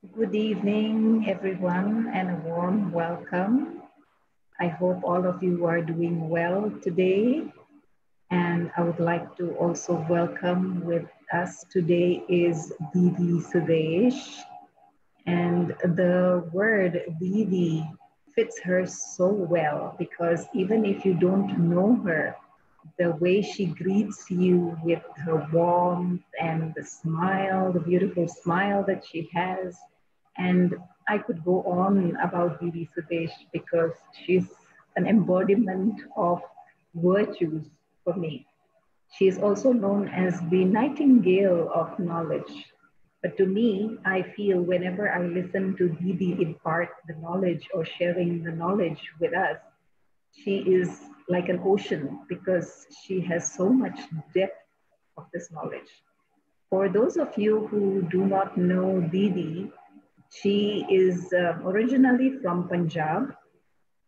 Good evening, everyone, and a warm welcome. I hope all of you are doing well today. And I would like to also welcome with us today is Didi Sudesh. And the word Didi fits her so well because even if you don't know her, the way she greets you with her warmth and the smile, the beautiful smile that she has. And I could go on about Didi Sudesh because she's an embodiment of virtues for me. She is also known as the nightingale of knowledge. But to me, I feel whenever I listen to Didi impart the knowledge or sharing the knowledge with us, she is like an ocean because she has so much depth of this knowledge. For those of you who do not know Didi, she is originally from Punjab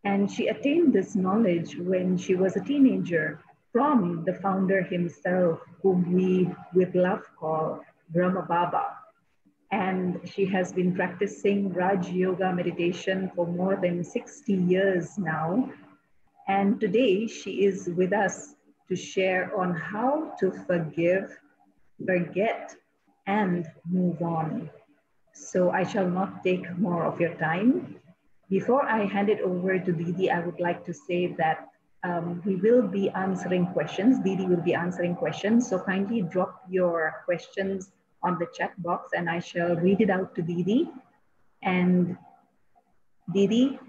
and she attained this knowledge when she was a teenager from the founder himself, whom we with love call Brahma Baba. And she has been practicing Raj Yoga meditation for more than 60 years now. And today she is with us to share on how to forgive, forget, and move on. So I shall not take more of your time. Before I hand it over to Didi, I would like to say that we will be answering questions. Didi will be answering questions. So kindly drop your questions on the chat box and I shall read it out to Didi. And Didi,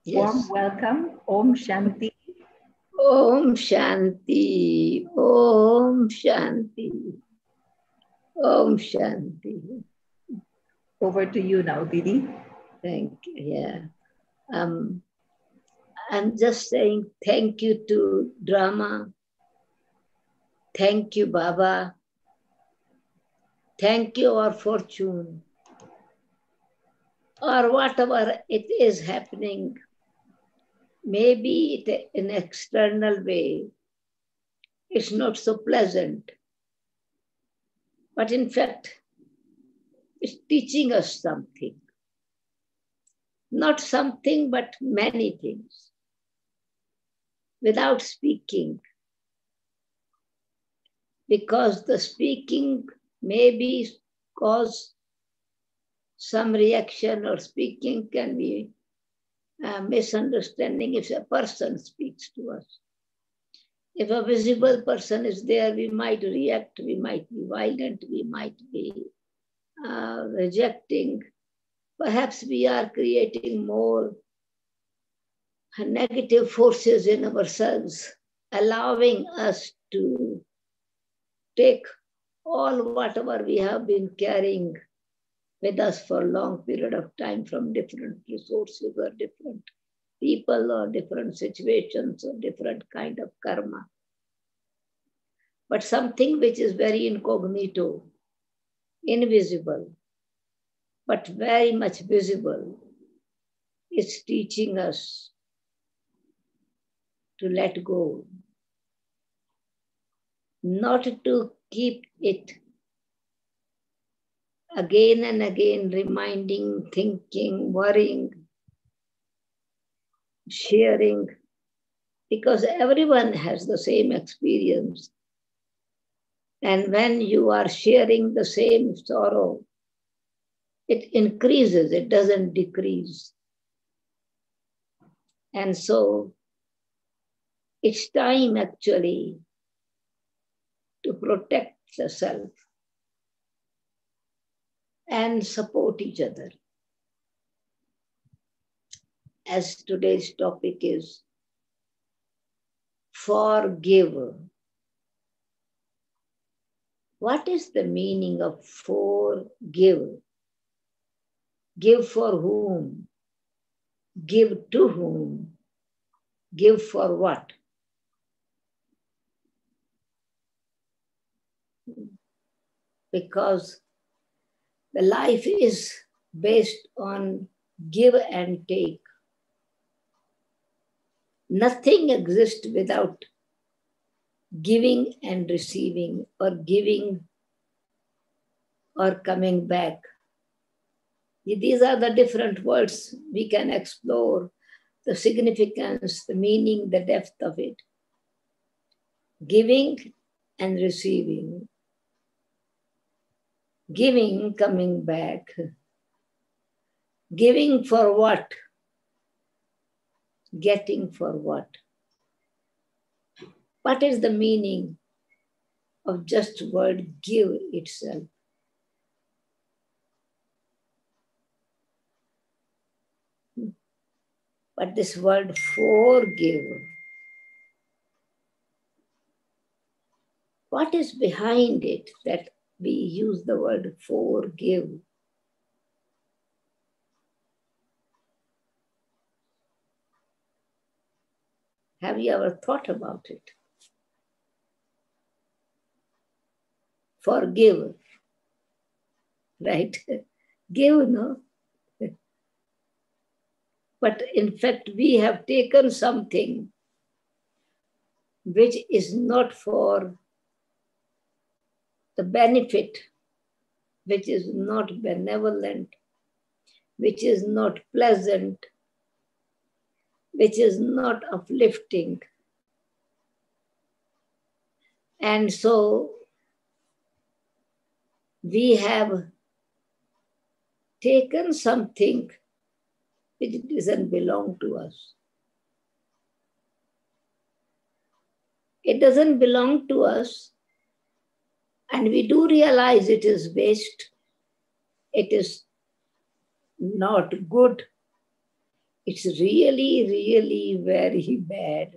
warm Yes. welcome. Om Shanti. Om Shanti. Om Shanti. Om Shanti. Over to you now, Didi. Thank you. Yeah. Um, I'm just saying thank you to drama. Thank you, Baba. Thank you, our fortune. Or whatever it is happening. Maybe it, in an external way, it's not so pleasant. But in fact, it's teaching us something. Not something, but many things. Without speaking. Because the speaking maybe cause some reaction, or speaking can be a misunderstanding if a person speaks to us. If a visible person is there, we might react, we might be violent, we might be rejecting. Perhaps we are creating more negative forces in ourselves, allowing us to take all whatever we have been carrying with us for a long period of time from different resources or different people or different situations or different kind of karma. But something which is very incognito, invisible, but very much visible, is teaching us to let go, not to keep it again and again, reminding, thinking, worrying, sharing, because everyone has the same experience. And when you are sharing the same sorrow, it increases, it doesn't decrease. And so it's time actually to protect the self and support each other. As today's topic is forgive. What is the meaning of forgive? Give for whom? Give to whom? Give for what? Because the life is based on give and take. Nothing exists without giving and receiving, or giving or coming back. These are the different words we can explore, the significance, the meaning, the depth of it. Giving and receiving. Giving, coming back. Giving for what? Getting for what? What is the meaning of just word give itself? But this word forgive, what is behind it that we use the word forgive? Have you ever thought about it? Forgive, right? Give, no? But in fact, we have taken something which is not for the benefit, which is not benevolent, which is not pleasant, which is not uplifting. And so we have taken something which doesn't belong to us. It doesn't belong to us, and we do realize it is waste. It is not good. It's really, really very bad.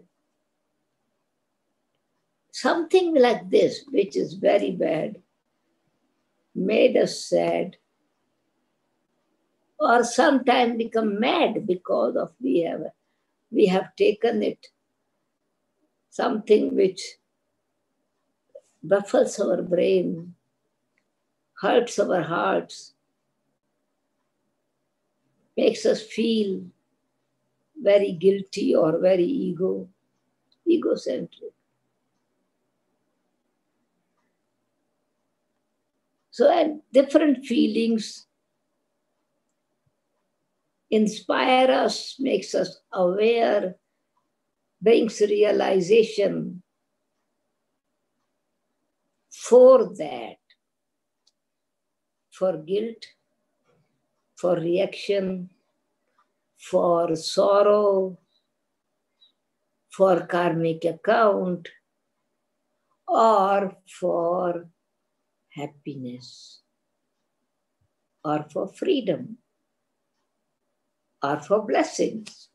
Something like this, which is very bad, made us sad, or sometimes become mad because of we have taken it, something which baffles our brain, hurts our hearts, makes us feel very guilty or very egocentric. So, and different feelings inspire us, makes us aware, brings realization for that, for guilt, for reaction, for sorrow, for karmic account, or for happiness, or for freedom, or for blessings.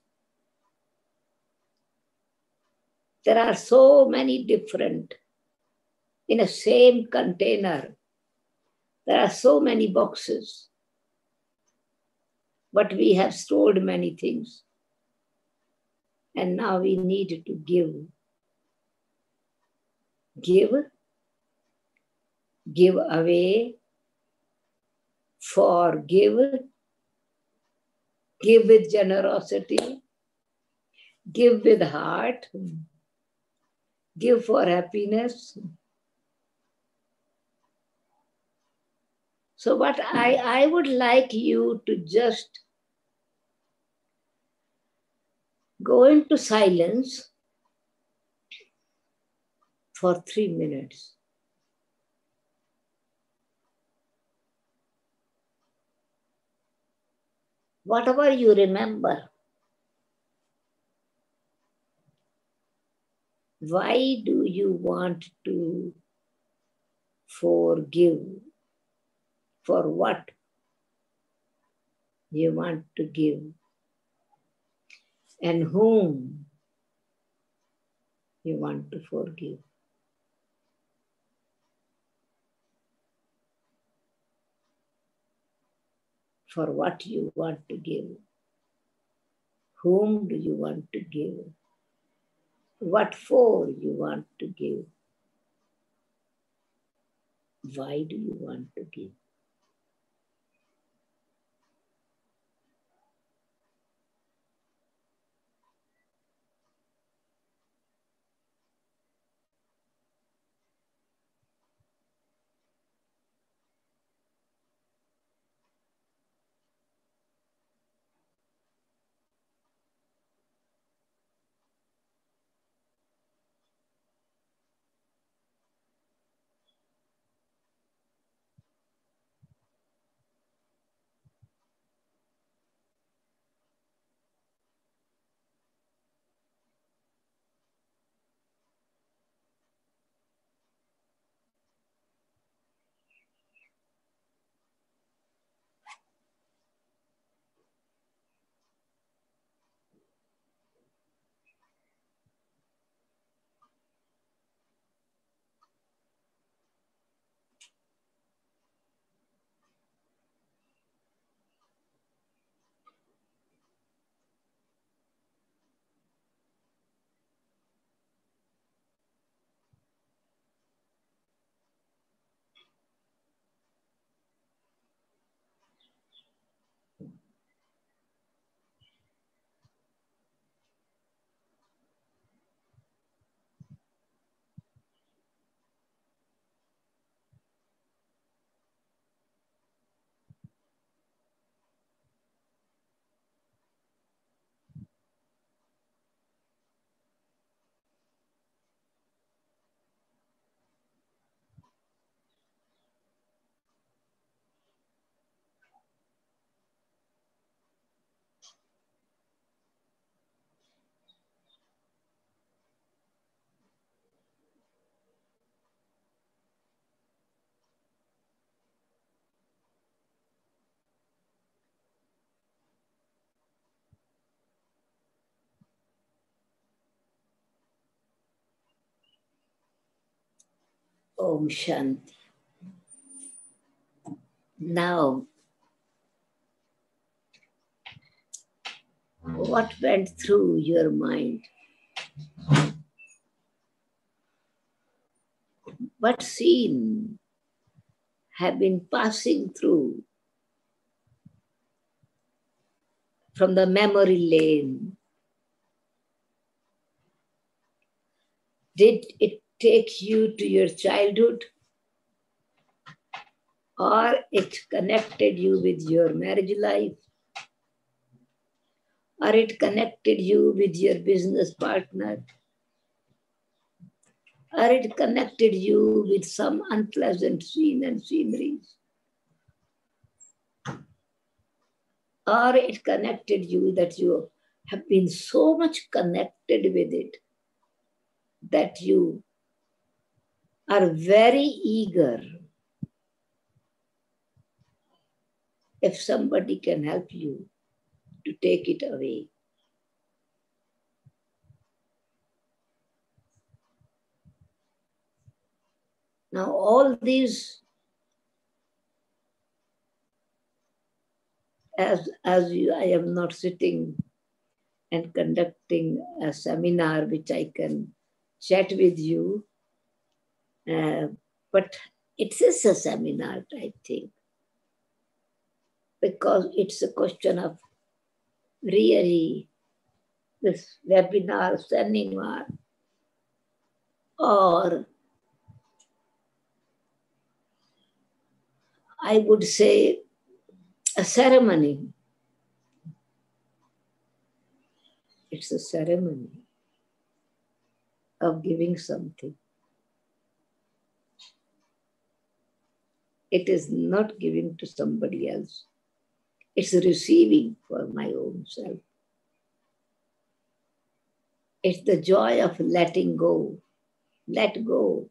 There are so many different, in a same container, there are so many boxes, but we have stored many things. And now we need to give. Give away, forgive, give with generosity, give with heart, give for happiness. So what I would like you to just go into silence for 3 minutes. Whatever you remember, why do you want to forgive? For what you want to give? And whom you want to forgive? For what you want to give? Whom do you want to give? What for you want to give? Why do you want to give? Om Shanti. Now, what went through your mind? What scene have been passing through from the memory lane? Did it take you to your childhood? Or it connected you with your marriage life? Or it connected you with your business partner? Or it connected you with some unpleasant scene and sceneries? Or it connected you that you have been so much connected with it that you are very eager if somebody can help you to take it away. Now, all these, I am not sitting and conducting a seminar which I can chat with you, but it is a seminar type thing, because it's a question of really this webinar, seminar, or I would say a ceremony. It's a ceremony of giving something. It is not giving to somebody else. It's receiving for my own self. It's the joy of letting go. Let go.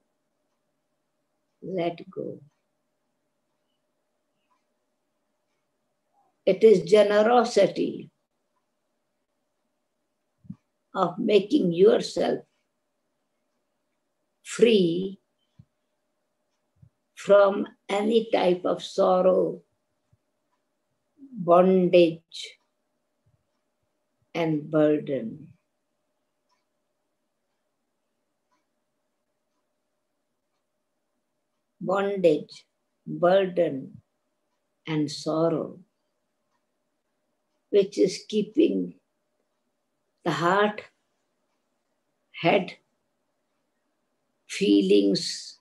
Let go. It is generosity of making yourself free from any type of sorrow, bondage, and burden. Bondage, burden, and sorrow, which is keeping the heart, head, feelings,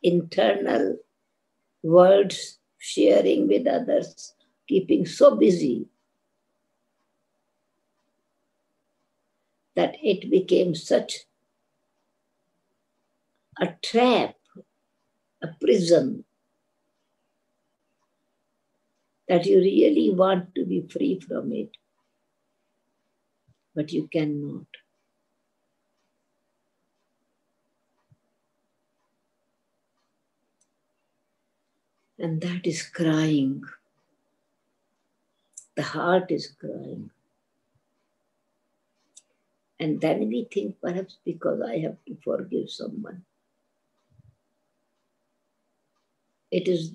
internal words, sharing with others, keeping so busy that it became such a trap, a prison, that you really want to be free from it, but you cannot. And that is crying. The heart is crying. And then we think, perhaps because I have to forgive someone. It is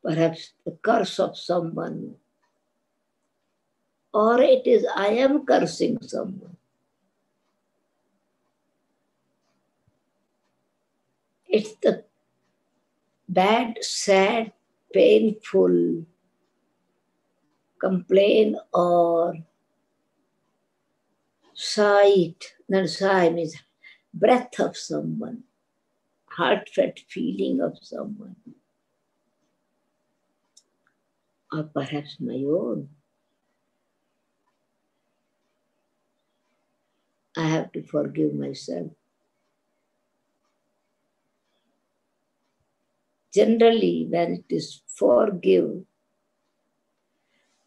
perhaps the curse of someone. Or it is I am cursing someone. It's the bad, sad, painful complaint or sight. Not sigh means breath of someone, heartfelt feeling of someone. Or perhaps my own. I have to forgive myself. Generally, when it is forgive,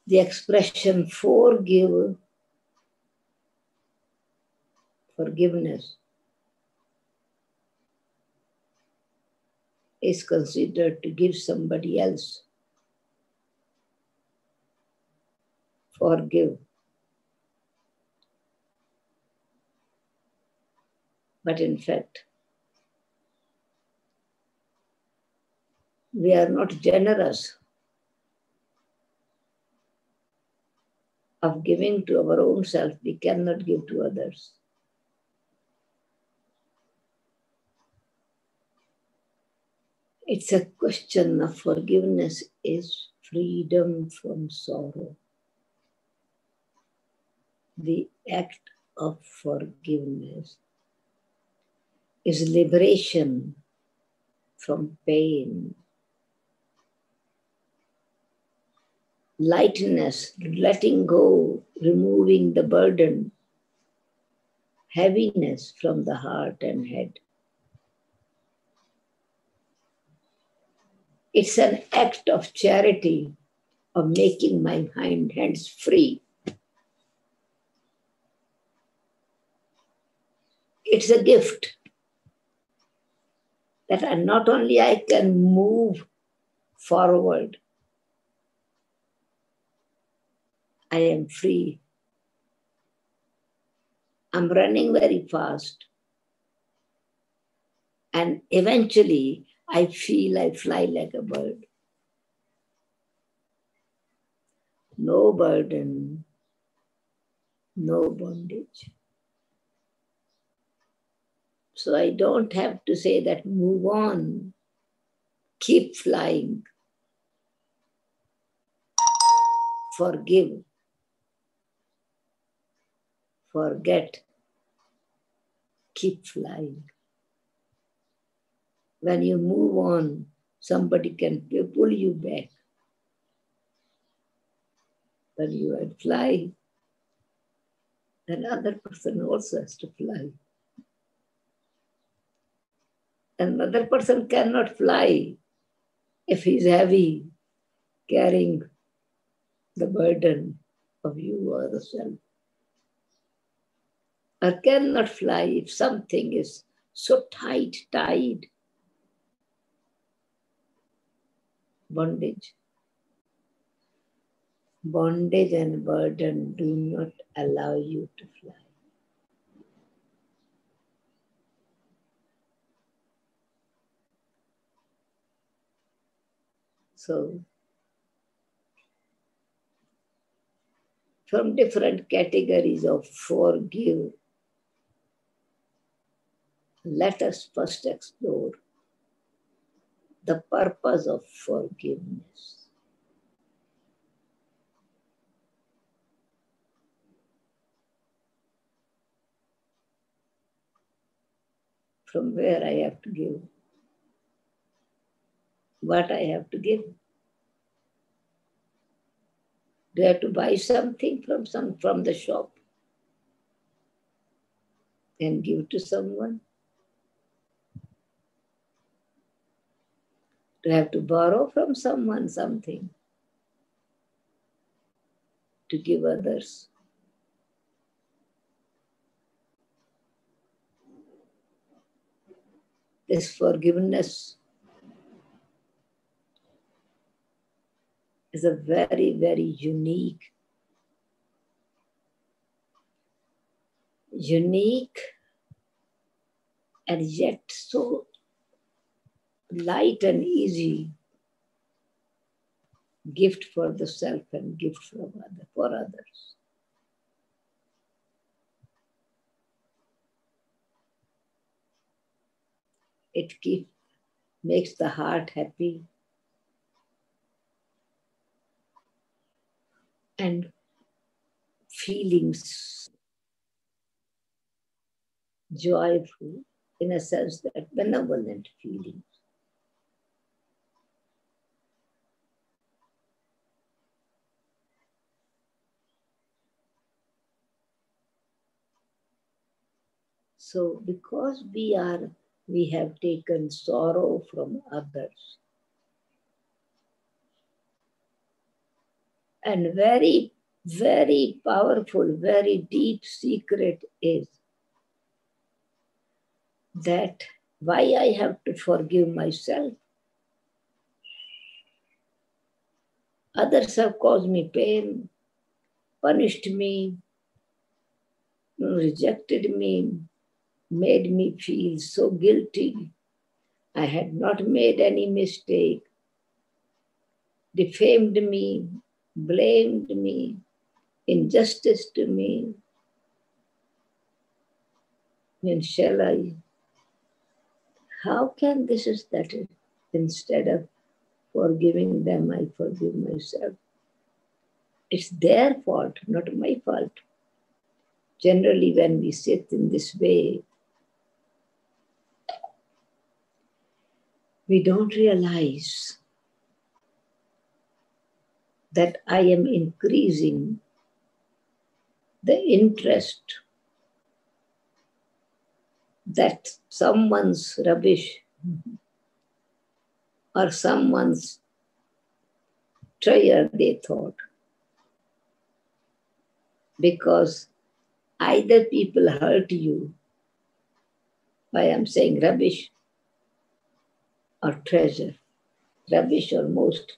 the expression forgive, forgiveness, is considered to give somebody else. Forgive. But in fact, we are not generous of giving to our own self. We cannot give to others. It's a question of forgiveness is freedom from sorrow. The act of forgiveness is liberation from pain, lightness, letting go, removing the burden, heaviness from the heart and head. It's an act of charity, of making my hands free. It's a gift that not only I can move forward, I am free. I'm running very fast. And eventually, I feel I fly like a bird. No burden, no bondage. So I don't have to say that move on, keep flying, forgive, forget, keep flying. When you move on, somebody can pull you back. When you fly, then other person also has to fly. Another person cannot fly if he's heavy, carrying the burden of you or the self. Or cannot fly if something is so tied. Bondage. Bondage and burden do not allow you to fly. So, from different categories of forgive, let us first explore the purpose of forgiveness. From where I have to give, what I have to give. Do I have to buy something from the shop and give to someone? Do I have to borrow from someone something to give others? This forgiveness is a very, very unique and yet so light and easy gift for the self and gift for others. It makes the heart happy and feelings joyful, in a sense that benevolent feelings. So because we have taken sorrow from others, and very, very powerful, very deep secret is that why I have to forgive myself. Others have caused me pain, punished me, rejected me, made me feel so guilty. I had not made any mistake, defamed me, blamed me, injustice to me. Then shall I? How can this is that? Instead of forgiving them, I forgive myself. It's their fault, not my fault. Generally, when we sit in this way, we don't realize that I am increasing the interest that someone's rubbish or someone's trier they thought. Because either people hurt you by I'm saying rubbish or treasure. Rubbish or most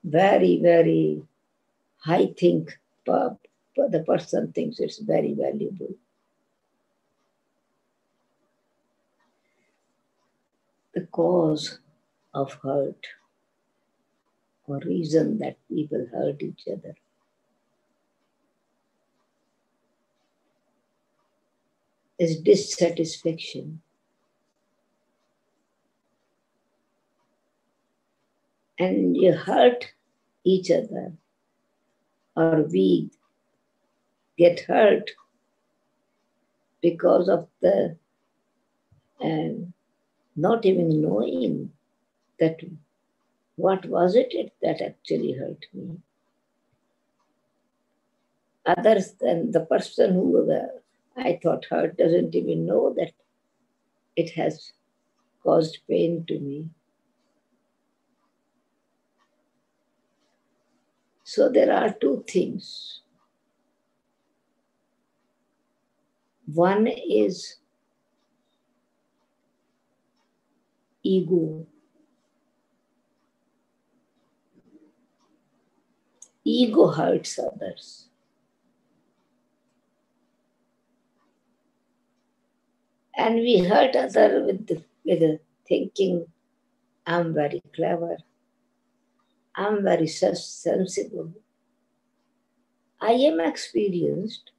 very, very high think the person thinks it's very valuable. The cause of hurt or reason that people hurt each other is dissatisfaction. And you hurt each other, or we get hurt because of the not even knowing that what was it that actually hurt me. Others than the person who I thought hurt doesn't even know that it has caused pain to me. So there are two things. One is ego. Ego hurts others. And we hurt others with thinking, I'm very clever. I'm very sensible. I am experienced.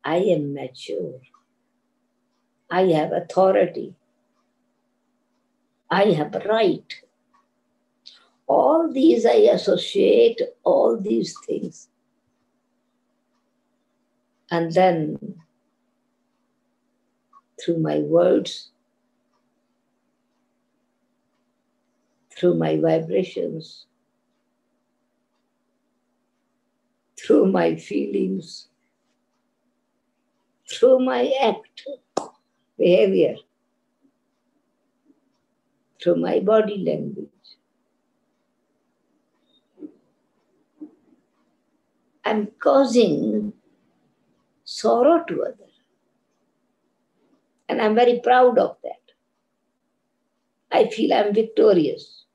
I am mature. I have authority. I have right. All these I associate, all these things. And then through my words, through my vibrations, through my feelings, through my act, behavior, through my body language, I'm causing sorrow to others. And I'm very proud of that. I feel I'm victorious.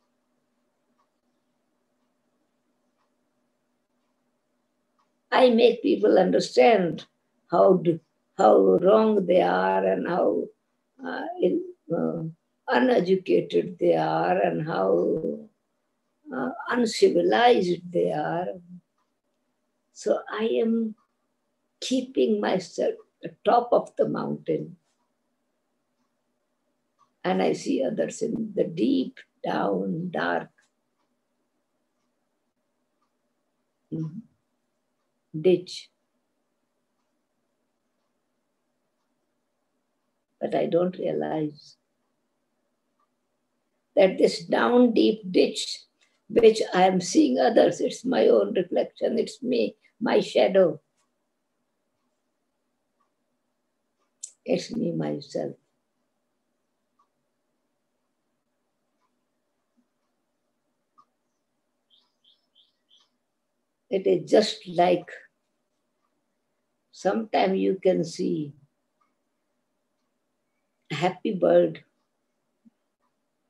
I make people understand how wrong they are and how uneducated they are and how uncivilized they are. So I am keeping myself at the top of the mountain. And I see others in the deep, down, dark ditch. But I don't realize that this down deep ditch, which I am seeing others, it's my own reflection, it's me, my shadow. It's me, myself. It is just like sometimes you can see a happy bird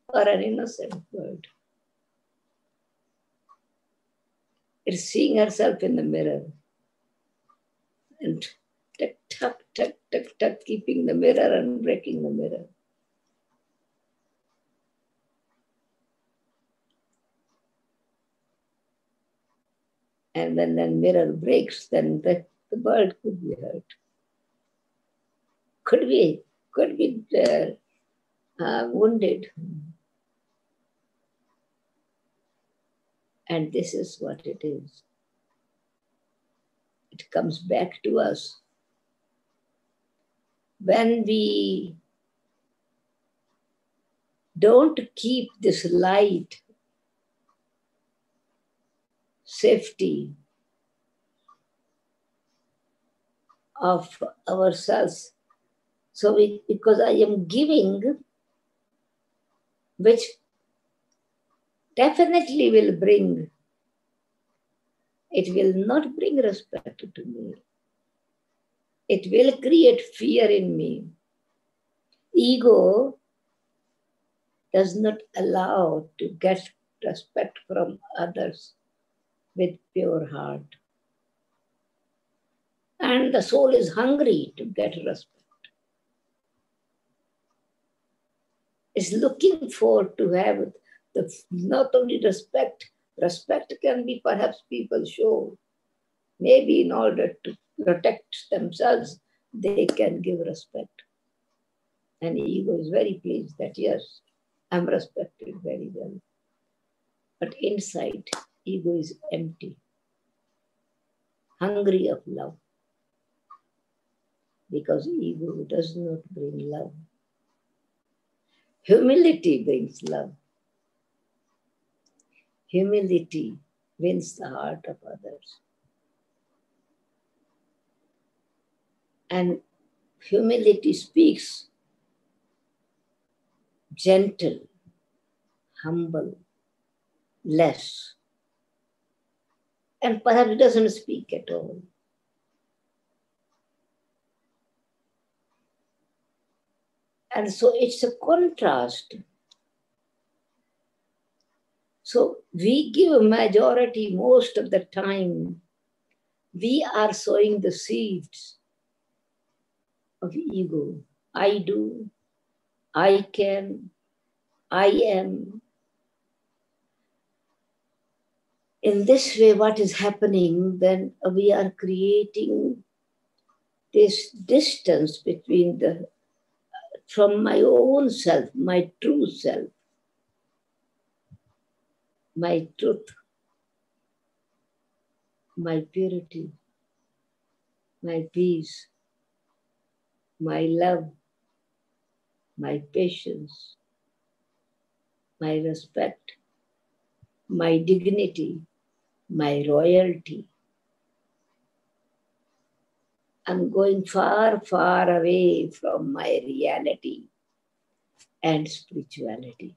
or an innocent bird. It's seeing herself in the mirror and tuck, tuck, tuck, tuck, keeping the mirror and breaking the mirror. And when the mirror breaks, then the bird could be hurt. Could be wounded. And this is what it is. It comes back to us. When we don't keep this light, safety of ourselves, because I am giving, which definitely will bring, it will not bring respect to me. It will create fear in me. Ego does not allow to get respect from others with pure heart. And the soul is hungry to get respect. Is looking for to have not only respect can be perhaps people show. Maybe in order to protect themselves, they can give respect. And ego is very pleased that yes, I'm respected very well. But inside, ego is empty, hungry of love. Because ego does not bring love. Humility brings love. Humility wins the heart of others. And humility speaks gentle, humble, less. And perhaps doesn't speak at all. And so it's a contrast. So we give a majority most of the time. We are sowing the seeds of ego. I do, I can, I am. In this way, what is happening, then we are creating this distance between from my own self, my true self, my truth, my purity, my peace, my love, my patience, my respect, my dignity, my royalty. I'm going far, far away from my reality and spirituality.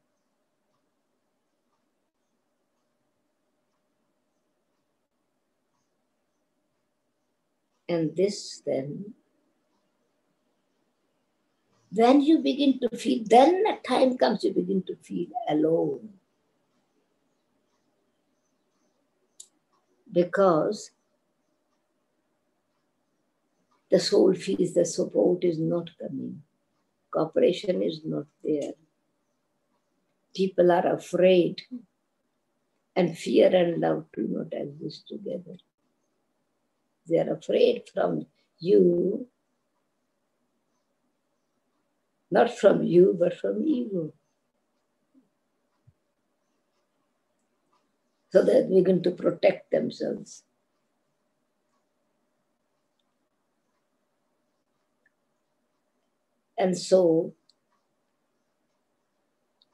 And this then you begin to feel, then a time comes you begin to feel alone. Because the soul feels the support is not coming. Cooperation is not there. People are afraid. And fear and love do not exist together. They are afraid from you, not from you, but from ego. So that we're going to protect themselves. And so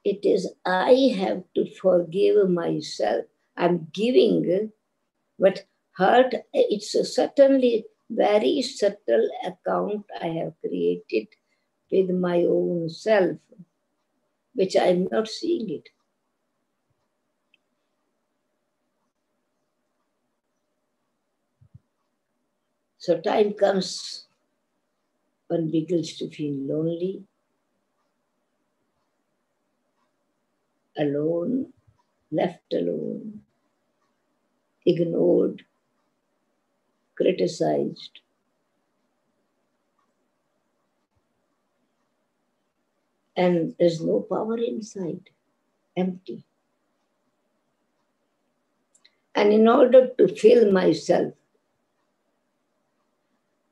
it is, I have to forgive myself. I'm giving, but hurt, it's a certainly very subtle account I have created with my own self, which I'm not seeing it. So time comes, one begins to feel lonely, alone, left alone, ignored, criticized. and there's no power inside, empty. And in order to fill myself,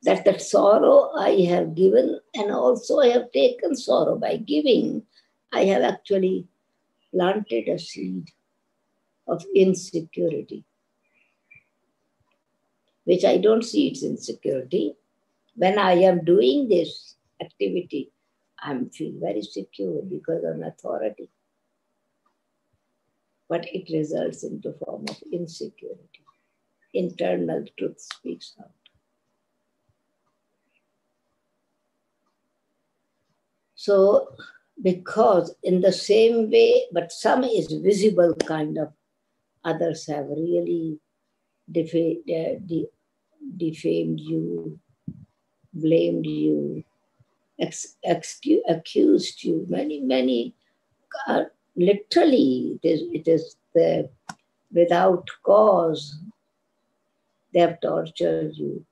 that sorrow I have given, and also I have taken sorrow. By giving, I have actually planted a seed of insecurity, which I don't see its insecurity. When I am doing this activity, I feel very secure because of authority. But it results into form of insecurity. Internal truth speaks out. So, because in the same way, but some is visible kind of, others have really defamed you, blamed you, accused you. Many, literally, it is the without cause, they have tortured you,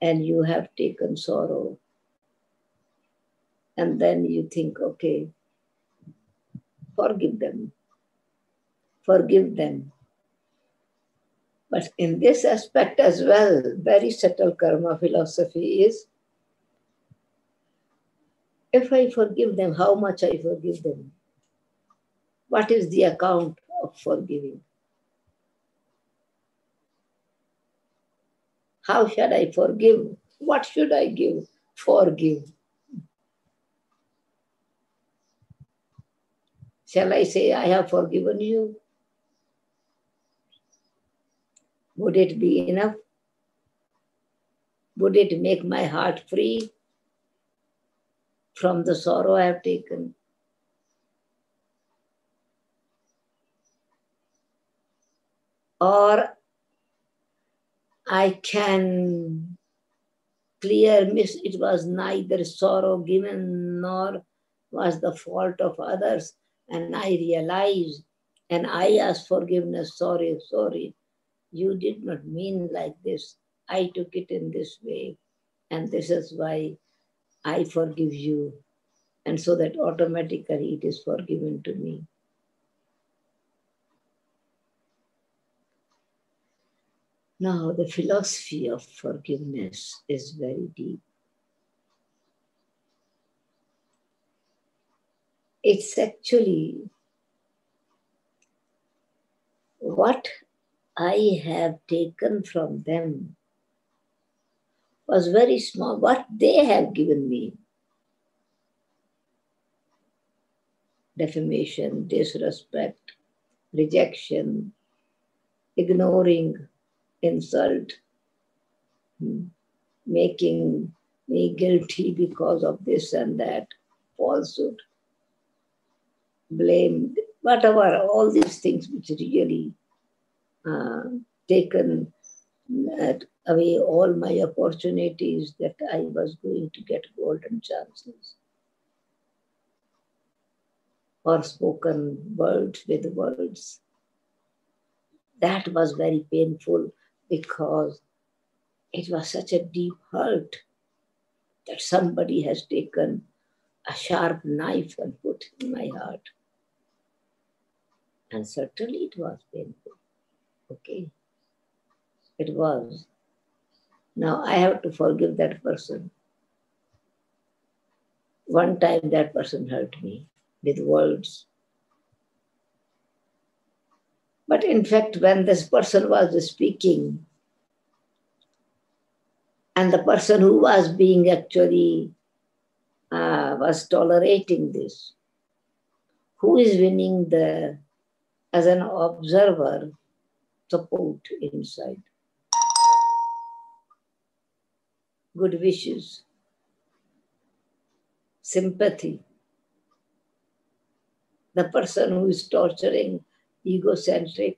and you have taken sorrow. And then you think, okay, forgive them. Forgive them. But in this aspect as well, very subtle karma philosophy is, if I forgive them, how much I forgive them? What is the account of forgiving? How should I forgive? What should I give? Forgive. Shall I say, I have forgiven you? Would it be enough? Would it make my heart free from the sorrow I have taken? Or I can it was neither sorrow given nor was the fault of others, and I realized and I asked forgiveness. Sorry, you did not mean like this. I took it in this way, and this is why I forgive you. And so that automatically it is forgiven to me. Now, the philosophy of forgiveness is very deep. It's actually what I have taken from them was very small. What they have given me, defamation, disrespect, rejection, ignoring, insult, making me guilty because of this and that, falsehood, blame, whatever, all these things which really taken away all my opportunities that I was going to get golden chances. Or spoken words with words. That was very painful because it was such a deep hurt that somebody has taken a sharp knife and put in my heart. And certainly it was painful. Okay. It was. Now I have to forgive that person. One time that person hurt me with words. But in fact, when this person was speaking, and the person who was being actually was tolerating this, who is winning as an observer, support inside, good wishes, sympathy. The person who is torturing, egocentric,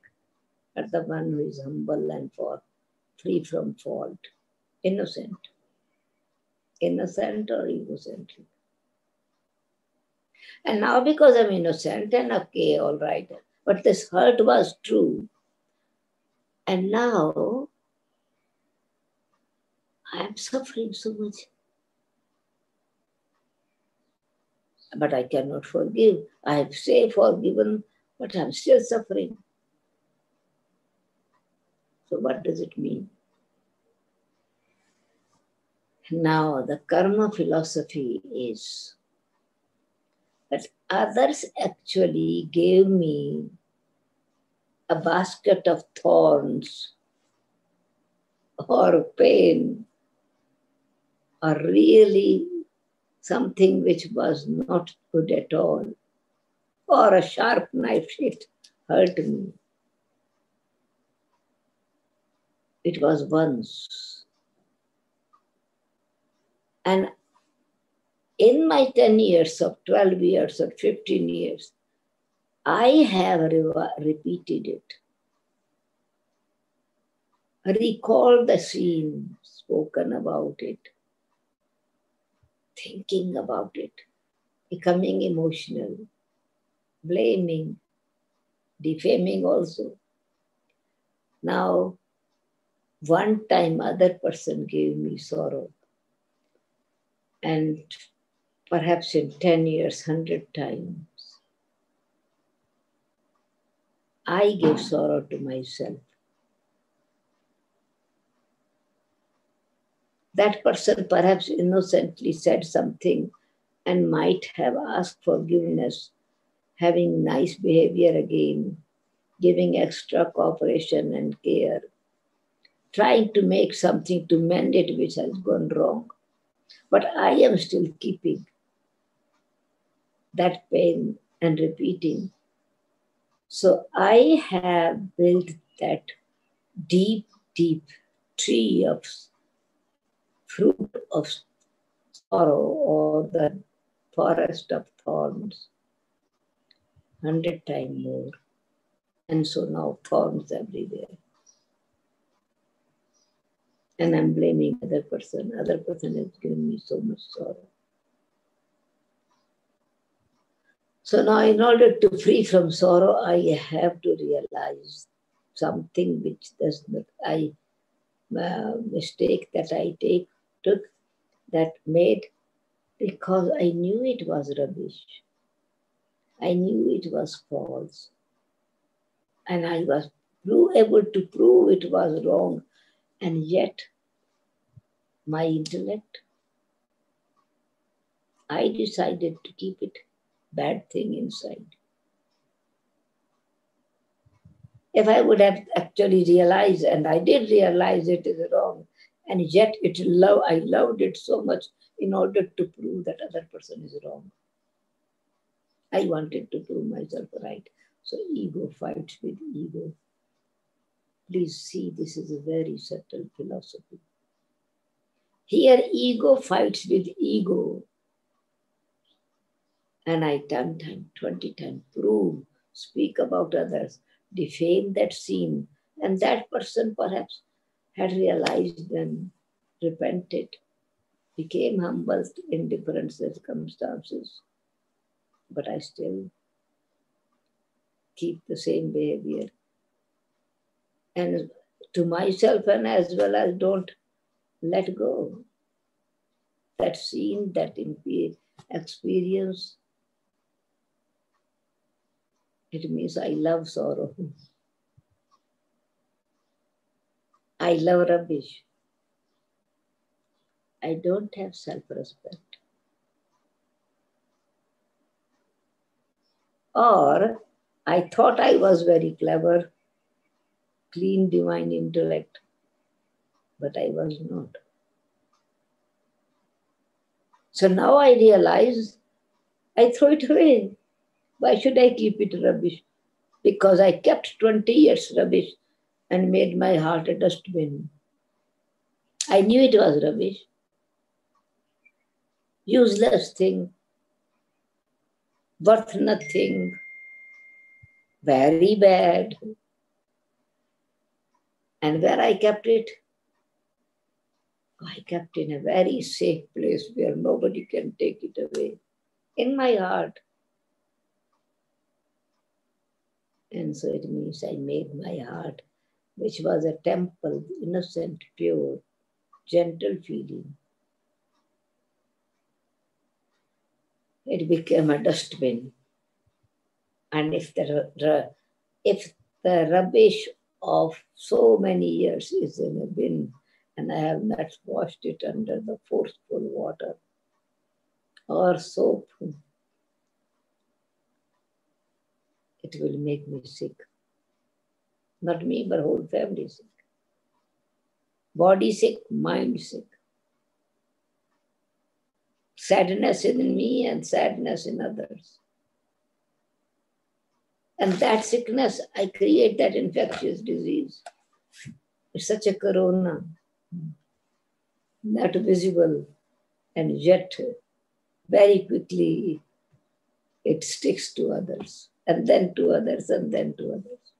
and the one who is humble and free from fault, innocent. Innocent or egocentric. And now because I'm innocent and okay, all right, but this hurt was true. And now I am suffering so much. but I cannot forgive. I have say forgiven, but I'm still suffering. So what does it mean? Now the karma philosophy is that others actually gave me a basket of thorns or pain or really something which was not good at all, or a sharp knife it hurt me. It was once. And in my 10 years or 12 years or 15 years, I have repeated it. Recall the scene, spoken about it, thinking about it, becoming emotional, blaming, defaming also. Now, one time other person gave me sorrow, and perhaps in 10 years, 100 times, I give sorrow to myself. That person perhaps innocently said something and might have asked forgiveness, having nice behavior again, giving extra cooperation and care, trying to make something to mend it which has gone wrong. But I am still keeping that pain and repeating. So I have built that deep, deep tree of fruit of sorrow or the forest of thorns 100 times more. And so now thorns everywhere. And I'm blaming other person. Other person has given me so much sorrow. So now in order to free from sorrow, I have to realize something which does not, mistake that I took that made because I knew it was rubbish. I knew it was false. And I was able to prove it was wrong. And yet, my intellect, I decided to keep it bad thing inside. If I would have actually realized, and I did realize it is wrong, and yet I loved it so much in order to prove that other person is wrong. I wanted to prove myself right. So ego fights with ego. Please see, this is a very subtle philosophy. Here, ego fights with ego. And I 10 times, 20 times prove, speak about others, defame that scene. And that person perhaps had realized and repented, became humble in different circumstances. But I still keep the same behavior. And to myself and as well as don't let go. That scene, that experience, it means I love sorrow. I love rubbish. I don't have self-respect. Or I thought I was very clever, clean, divine intellect, but I was not. So now I realize I throw it away. Why should I keep it rubbish? Because I kept 20 years rubbish and made my heart a dustbin. I knew it was rubbish. Useless thing, worth nothing, very bad. And where I kept it? I kept in a very safe place where nobody can take it away. In my heart. And so it means I made my heart, which was a temple, innocent, pure, gentle feeling. it became a dustbin. And if the rubbish of so many years is in a bin, and I have not washed it under the forceful water or soap, it will make me sick. Not me, but whole family sick. Body sick, mind sick. Sadness in me and sadness in others. And that sickness, I create that infectious disease. It's such a corona, not visible, and yet very quickly it sticks to others, and then to others, and then to others.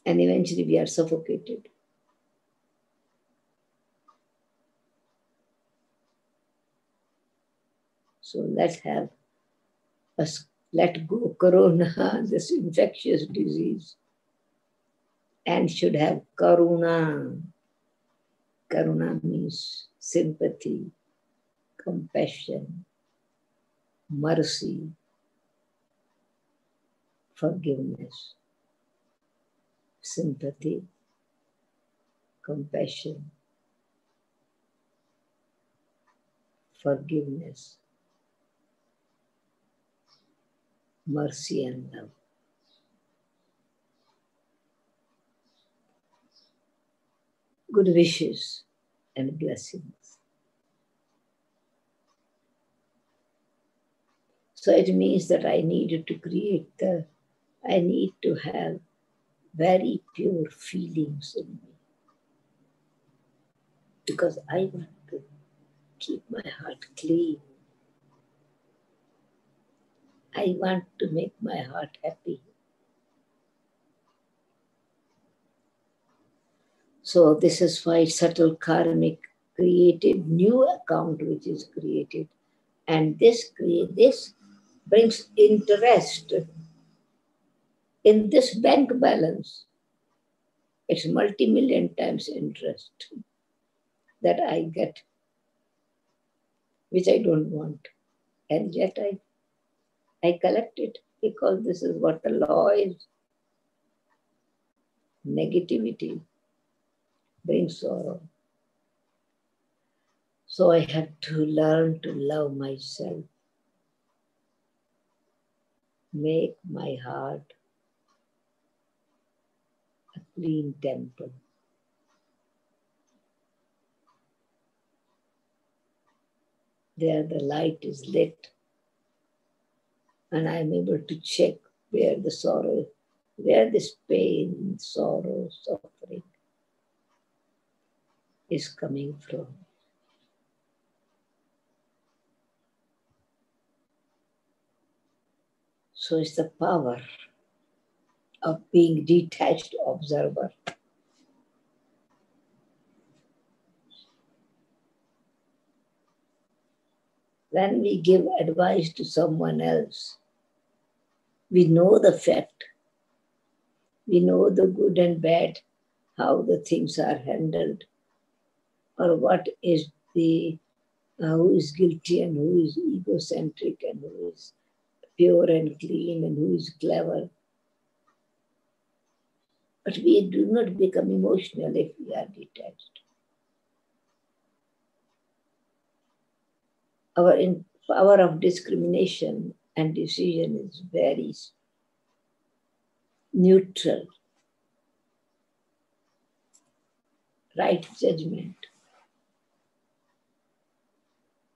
And eventually we are suffocated. So let go corona, this infectious disease, and should have karuna. Karuna means sympathy, compassion, mercy, forgiveness. Sympathy, compassion, forgiveness, mercy and love. Good wishes and blessings. So it means that I need to have very pure feelings in me. Because I want to keep my heart clean. I want to make my heart happy. So this is why subtle karmic created new account which is created. And this brings interest in this bank balance. It's multi-million times interest that I get, which I don't want. And yet I collect it because this is what the law is. Negativity brings sorrow. So I had to learn to love myself. Make my heart a clean temple. There the light is lit and I am able to check where the sorrow, where this pain, sorrow, suffering is coming from. So it's the power of being detached observer. When we give advice to someone else, we know the fact. We know the good and bad, how the things are handled, or what is who is guilty and who is egocentric and who is pure and clean and who is clever. But we do not become emotional if we are detached. Our power of discrimination and decision is very neutral. Right judgment.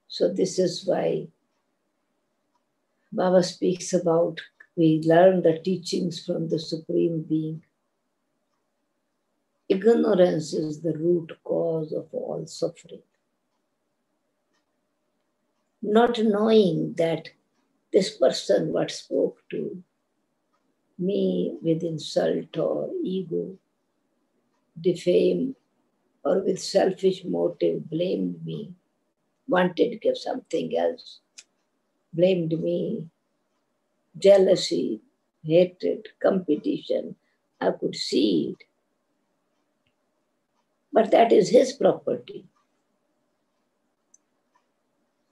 So this is why Baba speaks about we learn the teachings from the Supreme Being. Ignorance is the root cause of all suffering. Not knowing that this person what spoke to me with insult or ego, defame, or with selfish motive blamed me, wanted to give something else, blamed me, jealousy, hatred, competition, I could see it. But that is his property.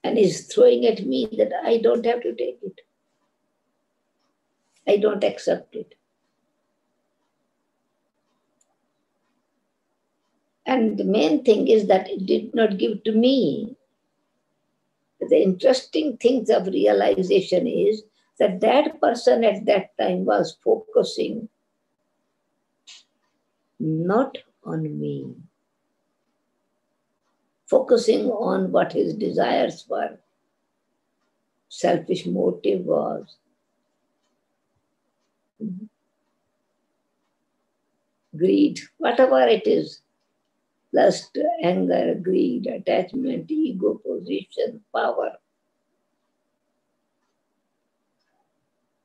and is throwing at me that I don't have to take it. I don't accept it. And the main thing is that it did not give to me. The interesting things of realization is that that person at that time was focusing not on me, focusing on what his desires were, selfish motive was. Greed, whatever it is, lust, anger, greed, attachment, ego, position, power,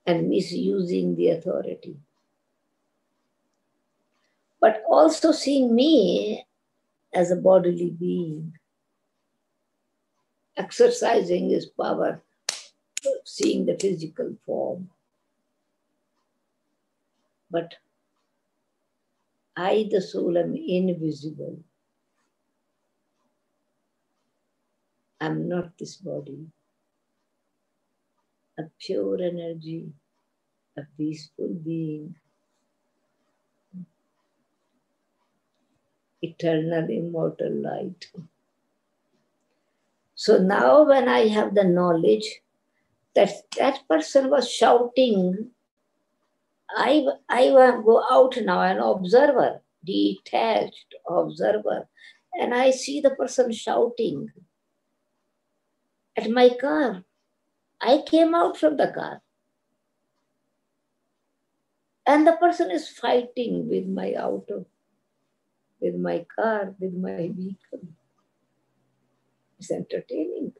and misusing the authority. But also seeing me as a bodily being, exercising his power, seeing the physical form. But I, the soul, am invisible. I'm not this body. A pure energy, a peaceful being, eternal, immortal light. So now when I have the knowledge that that person was shouting, I will go out now, an observer, detached observer, and I see the person shouting at my car. I came out from the car. And the person is fighting with my auto, with my car, with my vehicle. It's entertaining.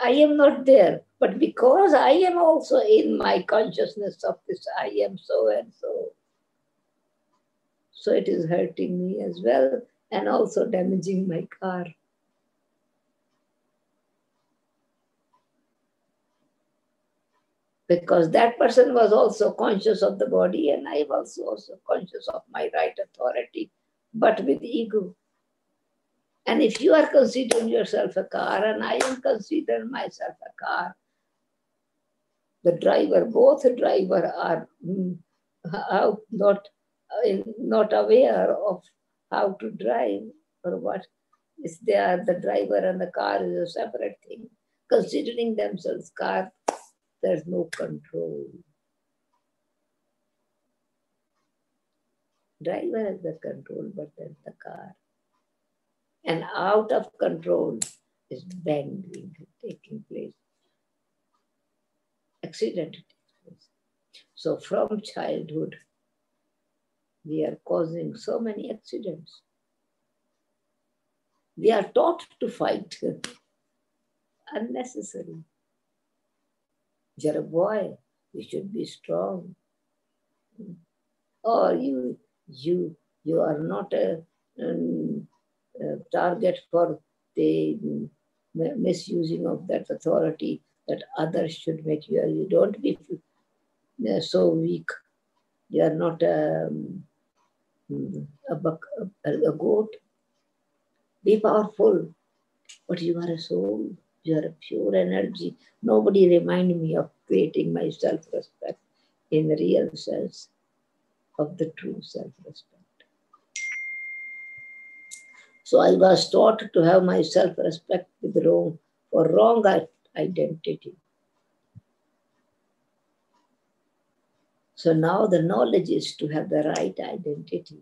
I am not there, but because I am also in my consciousness of this, I am so and so. So it is hurting me as well and also damaging my car. Because that person was also conscious of the body and I was also conscious of my right authority, but with ego. And if you are considering yourself a car and I am considering myself a car, the driver, both driver are not aware of how to drive or what. If they are the driver and the car is a separate thing. Considering themselves car, there's no control. Driver has the control, but then the car. And out of control is banging taking place. Accident takes place. So from childhood, we are causing so many accidents. We are taught to fight. Unnecessary. You're a boy, you should be strong. Or you are not a target for the misusing of that authority that others should make you. You don't be so weak. You are not a goat. Be powerful, but you are a soul. You are a pure energy. Nobody remind me of creating my self-respect in the real sense of the true self-respect. So I was taught to have my self-respect with wrong identity. So now the knowledge is to have the right identity.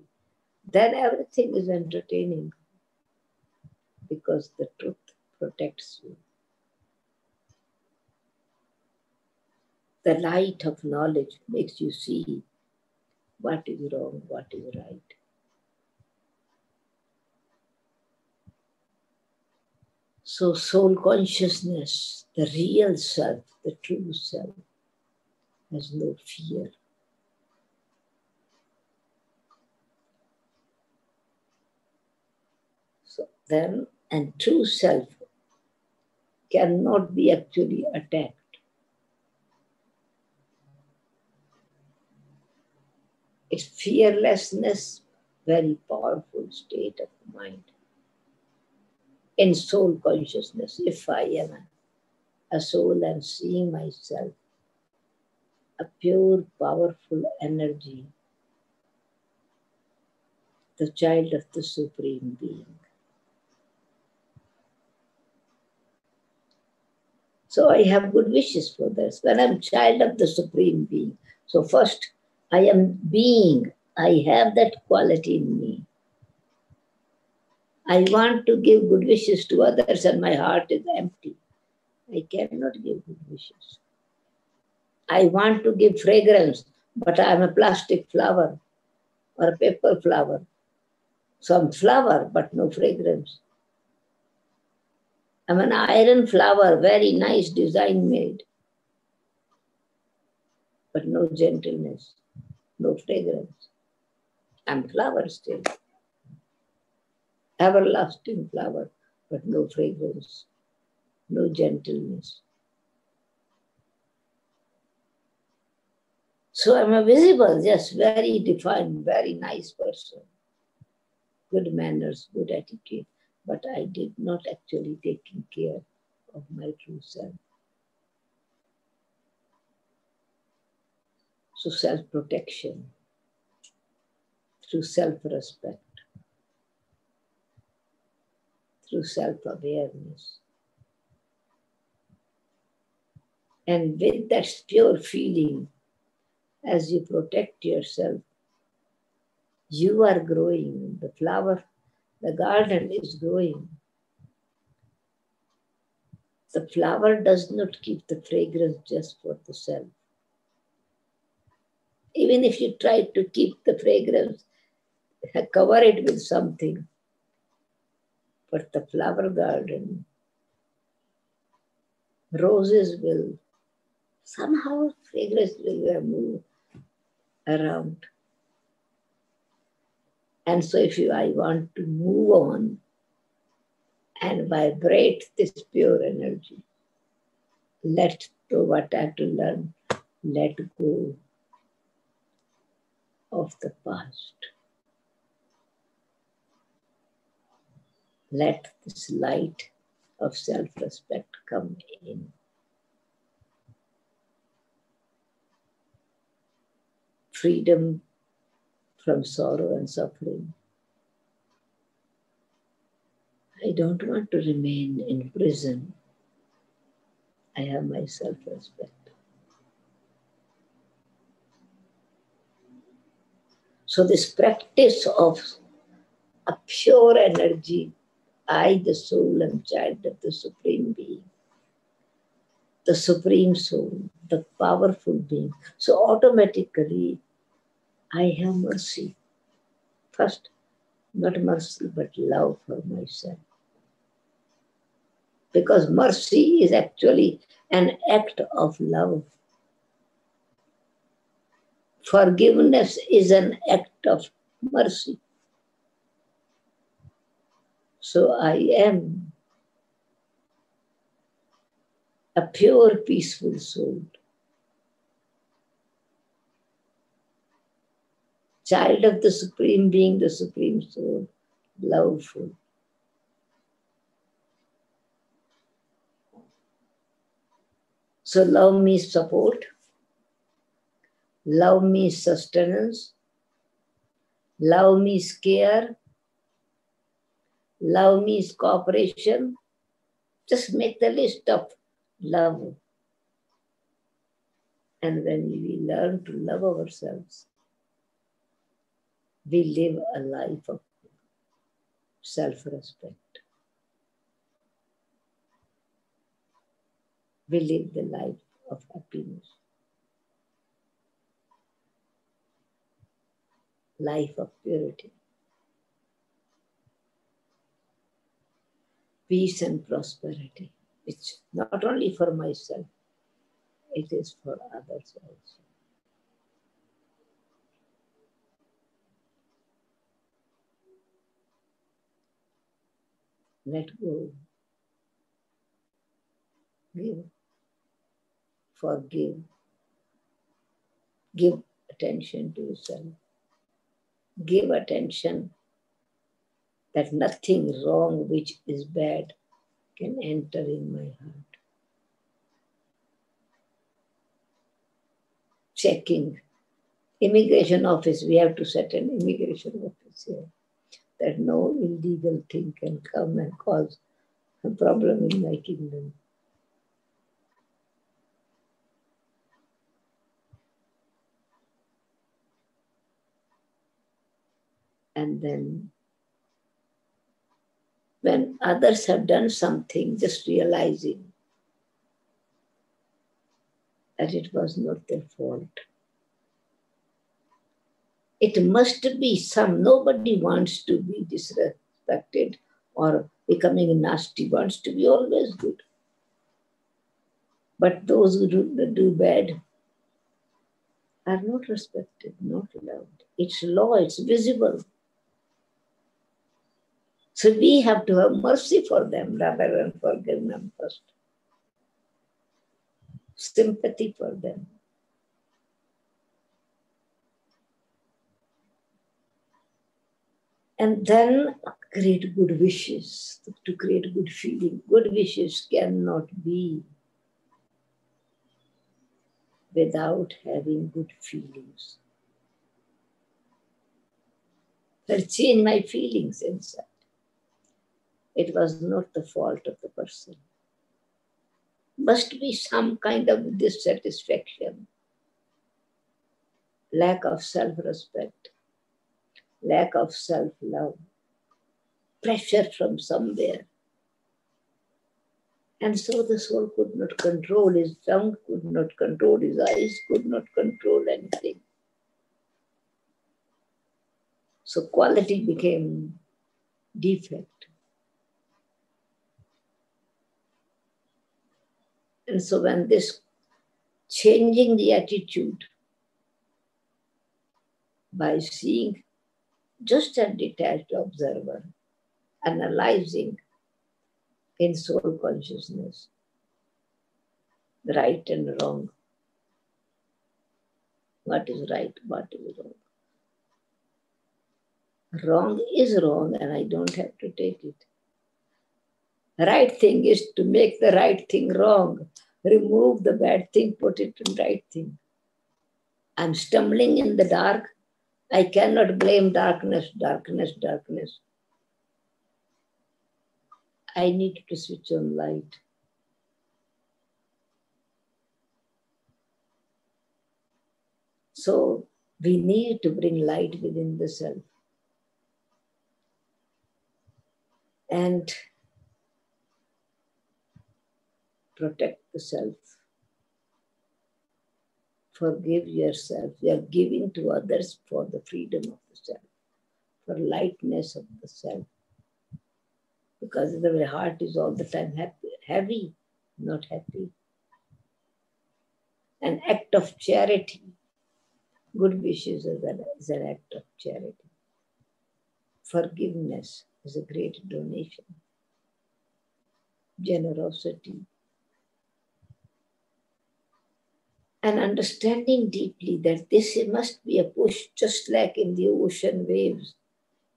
Then everything is entertaining because the truth protects you. The light of knowledge makes you see what is wrong, what is right. So soul consciousness, the real self, the true self, has no fear. So then, and true self cannot be actually attacked. It's fearlessness, very powerful state of mind. in soul consciousness. If I am a soul and seeing myself, a pure, powerful energy, the child of the Supreme Being. So I have good wishes for this. When I'm child of the Supreme Being, so first I am being. I have that quality in me. I want to give good wishes to others and my heart is empty. I cannot give good wishes. I want to give fragrance, but I am a plastic flower or a paper flower. Some flower, but no fragrance. I'm an iron flower, very nice design made, but no gentleness, no fragrance. I'm flower still. Everlasting flower, but no fragrance, no gentleness. So I'm a visible, just very defined, very nice person. Good manners, good attitude, but I did not actually taking care of my true self. So self-protection through self-respect, through self-awareness. And with that pure feeling, as you protect yourself, you are growing. The flower, the garden is growing. The flower does not keep the fragrance just for the self. Even if you try to keep the fragrance, cover it with something. But the flower garden, roses will, somehow fragrance will move around. And so I want to move on and vibrate this pure energy, let go what I have to learn, let go of the past. Let this light of self-respect come in. Freedom from sorrow and suffering. I don't want to remain in prison. I have my self-respect. So this practice of a pure energy, I, the soul, am child of the Supreme Being, the Supreme Soul, the powerful being. So automatically, I have mercy. First, not mercy, but love for myself. Because mercy is actually an act of love. Forgiveness is an act of mercy. So I am a pure, peaceful soul. Child of the Supreme Being, the Supreme Soul, loveful. So love means support, love means sustenance, love means care, love means cooperation. Just make the list of love. And when we learn to love ourselves, we live a life of self-respect. We live the life of happiness, life of purity, peace and prosperity. It's not only for myself, it is for others also. Let go. Give. Forgive. Give attention to yourself. Give attention that nothing wrong which is bad can enter in my heart. Checking. Immigration office, we have to set an immigration office here, that no illegal thing can come and cause a problem in my kingdom. And then when others have done something, just realizing that it was not their fault. It must be nobody wants to be disrespected or becoming nasty, wants to be always good. But those who do bad are not respected, not loved. It's law, it's visible. So we have to have mercy for them rather than forgive them first. Sympathy for them. And then create good wishes, to create good feeling. Good wishes cannot be without having good feelings. I'll change my feelings inside. It was not the fault of the person. Must be some kind of dissatisfaction, lack of self-respect, lack of self-love, pressure from somewhere. And so the soul could not control his tongue, could not control his eyes, could not control anything. So quality became defect. And so when this changing the attitude by seeing just a detached observer, analyzing in soul consciousness, right and wrong. What is right, what is wrong? Wrong is wrong and I don't have to take it. Right thing is to make the right thing wrong. Remove the bad thing, put it in right thing. I'm stumbling in the dark. I cannot blame darkness, darkness, darkness. I need to switch on light. So we need to bring light within the self. And protect the self. Forgive yourself. You are giving to others for the freedom of the self, for lightness of the self. Because the heart is all the time heavy, not happy. An act of charity. Good wishes is an act of charity. Forgiveness is a great donation. Generosity. And understanding deeply that this must be a push, just like in the ocean waves.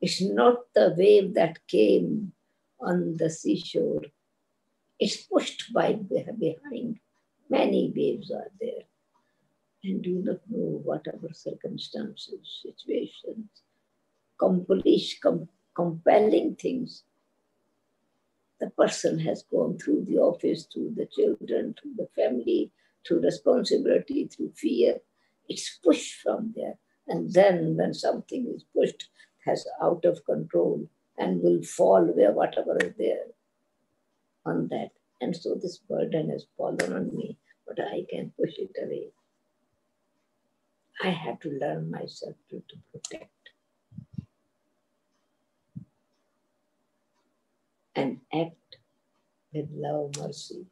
It's not the wave that came on the seashore. It's pushed by behind. Many waves are there. And do not know whatever circumstances, situations, compelling things. The person has gone through the office, through the children, through the family, through responsibility, through fear. It's pushed from there. And then when something is pushed, has out of control and will fall where whatever is there on that. And so this burden has fallen on me, but I can push it away. I have to learn myself to protect and act with love, mercy.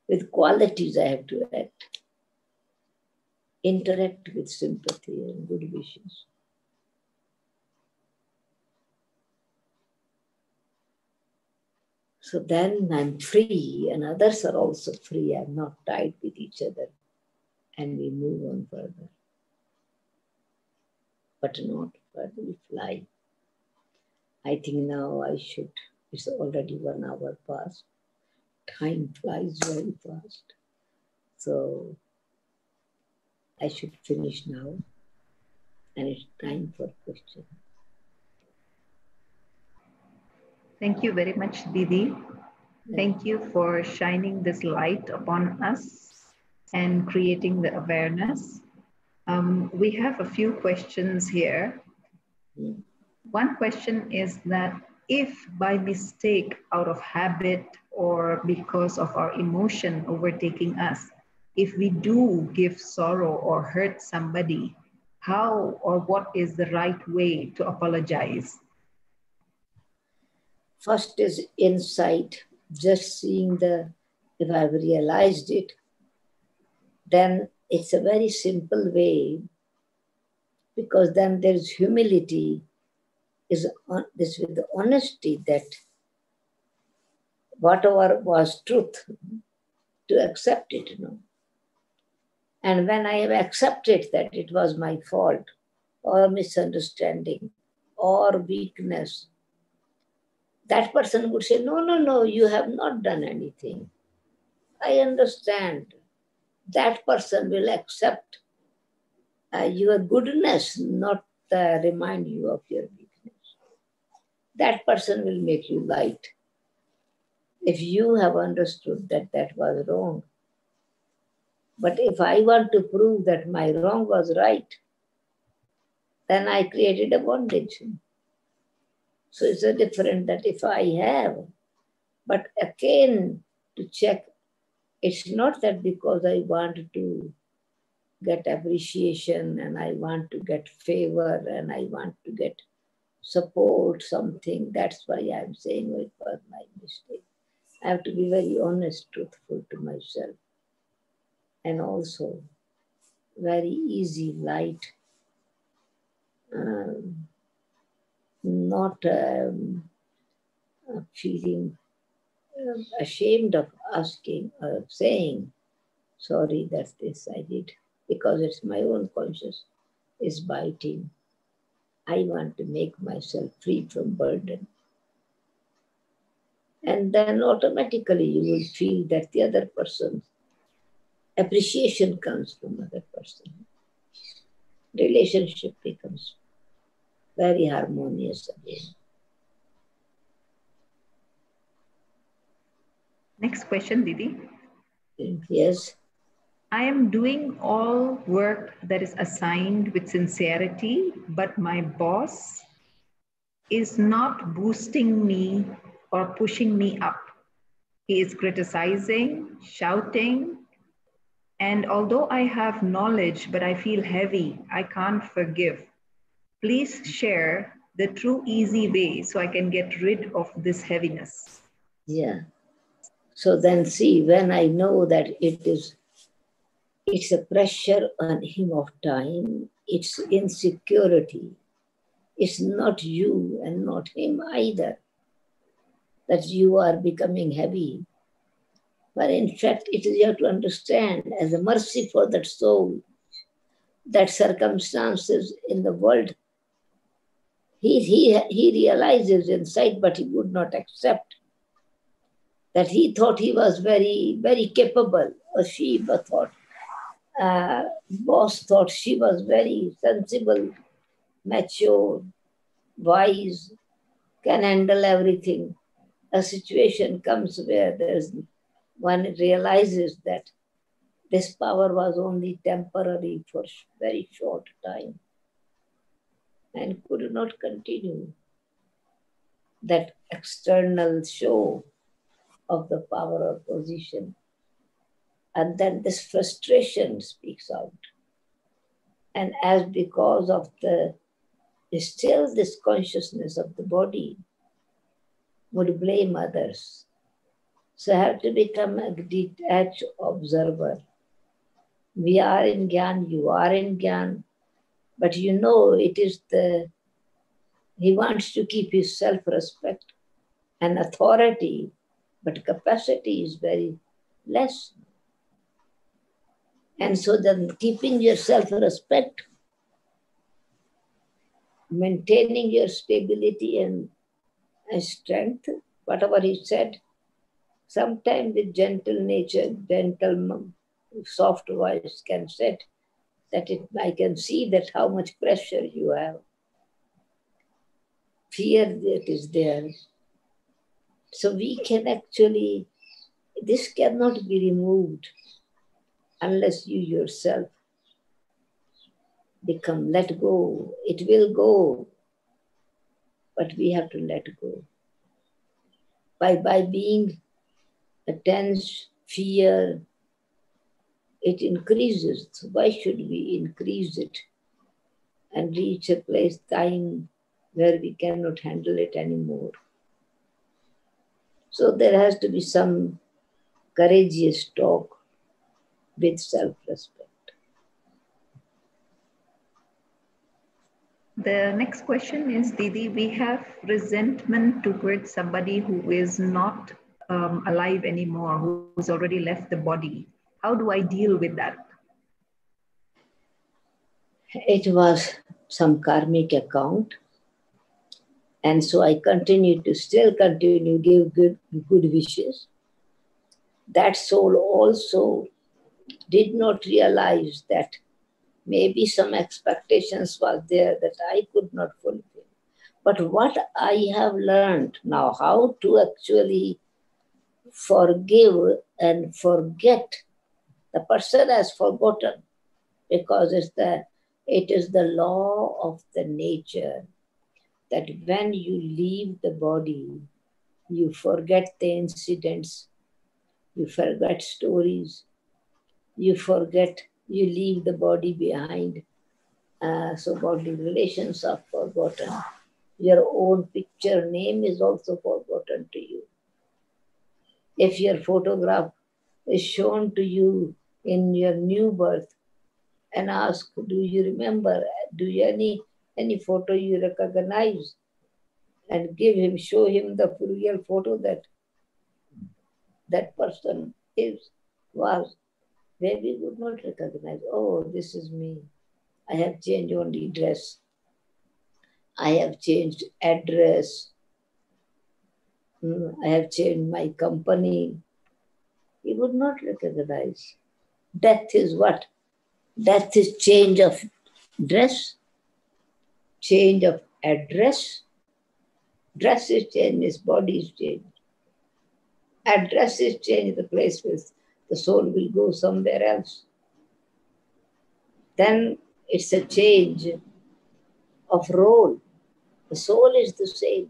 With qualities I have to act. Interact with sympathy and good wishes. So then I'm free and others are also free. I'm not tied with each other. And we move on further. But not Where do we fly? I think now it's already 1 hour past. Time flies very fast. So I should finish now. And it's time for question. Thank you very much, Didi. Thank you for shining this light upon us and creating the awareness. We have a few questions here. One question is that if by mistake, out of habit, or because of our emotion overtaking us, if we do give sorrow or hurt somebody, how or what is the right way to apologize? First is insight, just seeing if I've realized it, then it's a very simple way, because then there's humility, is with the honesty that whatever was truth, to accept it, And when I have accepted that it was my fault, or misunderstanding, or weakness, that person would say, no, you have not done anything. I understand. That person will accept your goodness, not remind you of your weakness. That person will make you light. If you have understood that was wrong. But if I want to prove that my wrong was right, then I created a bondage. So it's a different that if I have. But again, to check, it's not that because I want to get appreciation and I want to get favor and I want to get support, something. That's why I'm saying it was my mistake. I have to be very honest, truthful to myself. And also very easy, light, not feeling ashamed of asking or saying, sorry, that's this I did, because it's my own conscience is biting. I want to make myself free from burden. And then automatically you will feel that the other person's appreciation comes from other person. Relationship becomes very harmonious again. Next question, Didi. Yes. I am doing all work that is assigned with sincerity, but my boss is not boosting me or pushing me up. He is criticizing, shouting, and although I have knowledge, but I feel heavy, I can't forgive. Please share the true easy way so I can get rid of this heaviness. Yeah. So then see, when I know that it's a pressure on him of time, it's insecurity. It's not you and not him either, that you are becoming heavy. But in fact, it is you have to understand as a mercy for that soul, that circumstances in the world, he realizes inside, but he would not accept that he thought he was very, very capable, or she thought, boss thought she was very sensible, mature, wise, can handle everything. A situation comes where one realizes that this power was only temporary for very short time and could not continue. That external show of the power or position. And then this frustration speaks out. And as because of still this consciousness of the body would blame others. So I have to become a detached observer. We are in Gyan, you are in Gyan, but it is he wants to keep his self-respect and authority, but capacity is very less. And so then keeping your self-respect maintaining your stability and strength, whatever he said, sometimes with gentle nature, gentle, soft voice can say that I can see that how much pressure you have. Fear that is there. So we can actually, this cannot be removed unless you yourself become, let go. It will go, but we have to let go. By being a tense, fear, it increases. So why should we increase it and reach a place, time where we cannot handle it anymore? So there has to be some courageous talk with self-respect. The next question is, Didi, we have resentment towards somebody who is not alive anymore, who's already left the body. How do I deal with that? It was some karmic account. And so I still continue to give good wishes. That soul also did not realize that maybe some expectations was there that I could not fulfill. But what I have learned now, how to actually forgive and forget. The person has forgotten because it is the law of the nature that when you leave the body, you forget the incidents, you forget stories, you leave the body behind. So bodily relations are forgotten. Your own picture name is also forgotten to you. If your photograph is shown to you in your new birth and ask, do you remember? Do you any photo you recognize? And show him the real photo that person was. Maybe would not recognize, oh, this is me. I have changed only dress. I have changed address. I have changed my company. He would not recognize. Death is what? Death is change of dress, change of address. Dress is changed, his body is changed. Address is changed, the place where the soul will go somewhere else. Then it's a change of role. The soul is the same.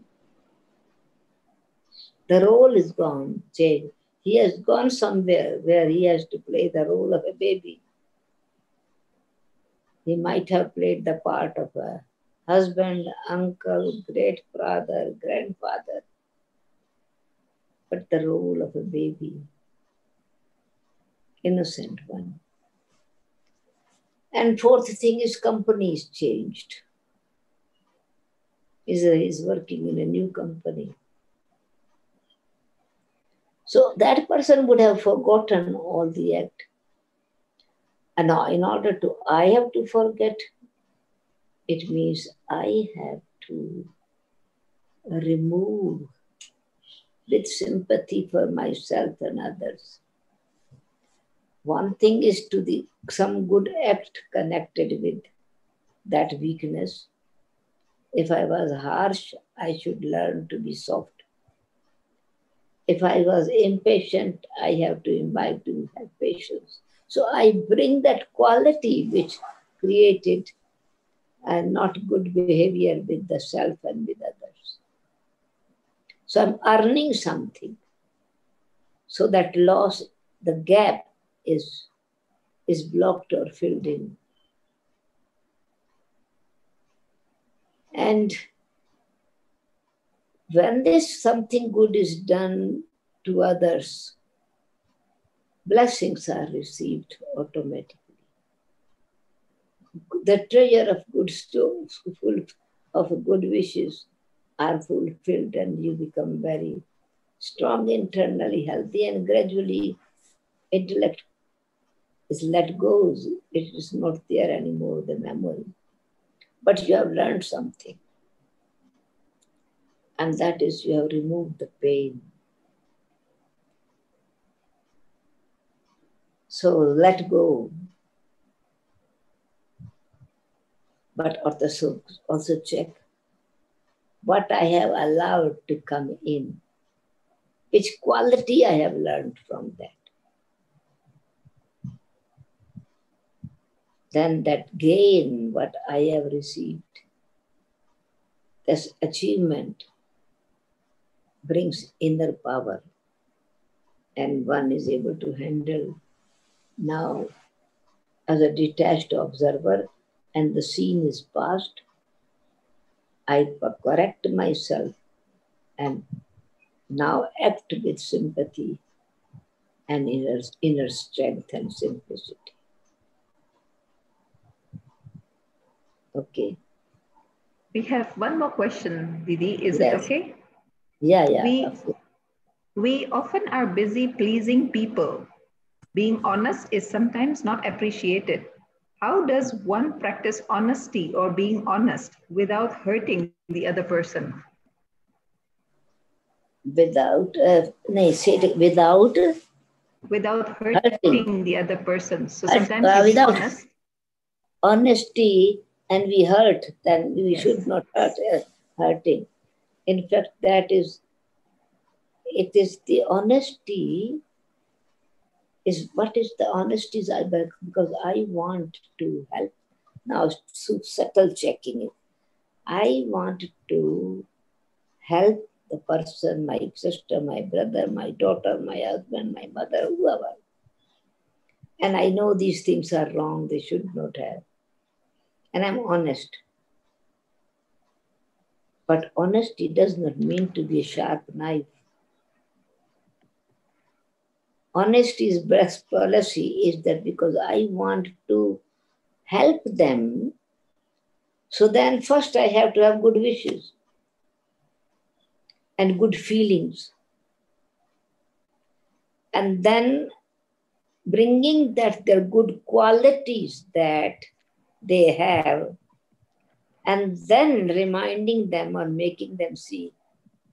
The role is gone, changed. He has gone somewhere where he has to play the role of a baby. He might have played the part of a husband, uncle, great brother, grandfather, but the role of a baby, innocent one. And fourth thing is company is changed. He's working in a new company. So that person would have forgotten all the act. And now in order to, I have to forget, it means I have to remove with sympathy for myself and others. One thing is some good act connected with that weakness. If I was harsh, I should learn to be soft. If I was impatient, I have to imbibe to have patience. So I bring that quality which created not good behavior with the self and with others. So I'm earning something. So that loss, the gap is blocked or filled in. And when this something good is done to others, blessings are received automatically. The treasure of good stories, full of good wishes are fulfilled, and you become very strong internally, healthy, and gradually intellect is let go. It is not there anymore, the memory. But you have learned something. And that is, you have removed the pain. So let go. But also check what I have allowed to come in, which quality I have learned from that. Then that gain, what I have received, this achievement brings inner power, and one is able to handle now as a detached observer, and the scene is past. I correct myself and now act with sympathy and inner strength and simplicity. Okay. We have one more question, Didi. Is it Yes. okay? Yeah. We often are busy pleasing people. Being honest is sometimes not appreciated. How does one practice honesty or being honest without hurting the other person? Without, Without hurting. hurting the other person. So sometimes you be Without honest. honesty and we hurt, then we Yes. should not hurting. In fact, it is the honesty is what is the honesty is because I want to help. Now, subtle checking it. I want to help the person, my sister, my brother, my daughter, my husband, my mother, whoever. And I know these things are wrong, they should not have. And I'm honest. But honesty does not mean to be a sharp knife. Honesty's best policy is that because I want to help them, so then first I have to have good wishes and good feelings. And then bringing that their good qualities that they have, and then reminding them or making them see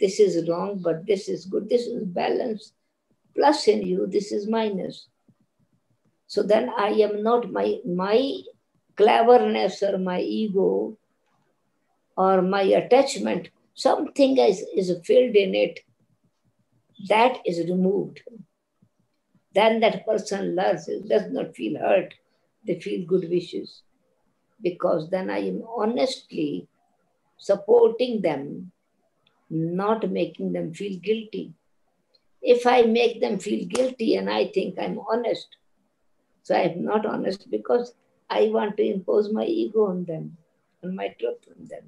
this is wrong, but this is good, this is balance. Plus in you, this is minus. So then I am not my cleverness or my ego or my attachment, something is filled in it, that is removed. Then that person learns, does not feel hurt, they feel good wishes. Because then I am honestly supporting them, not making them feel guilty. If I make them feel guilty and I think I'm honest, so I'm not honest because I want to impose my ego on them and my truth on them.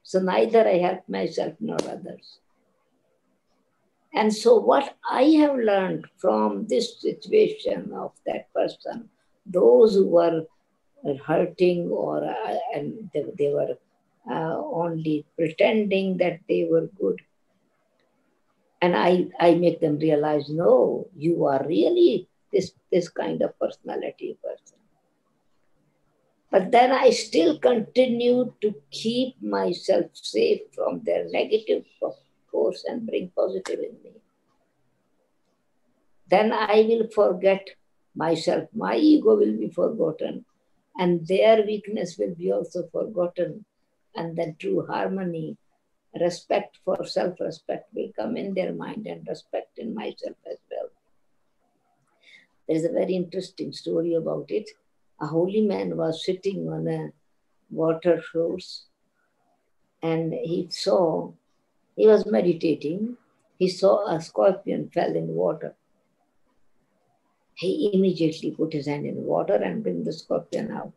So neither I help myself nor others. And so what I have learned from this situation of that person, those who were hurting or and they were only pretending that they were good. And I make them realize, no, you are really this kind of personality person. But then I still continue to keep myself safe from their negative force and bring positive in me. Then I will forget myself. My ego will be forgotten and their weakness will be also forgotten. And then true harmony, respect for self-respect will come in their mind and respect in myself as well. There is a very interesting story about it. A holy man was sitting on a water source and he was meditating. He saw a scorpion fell in water. He immediately put his hand in water and bring the scorpion out.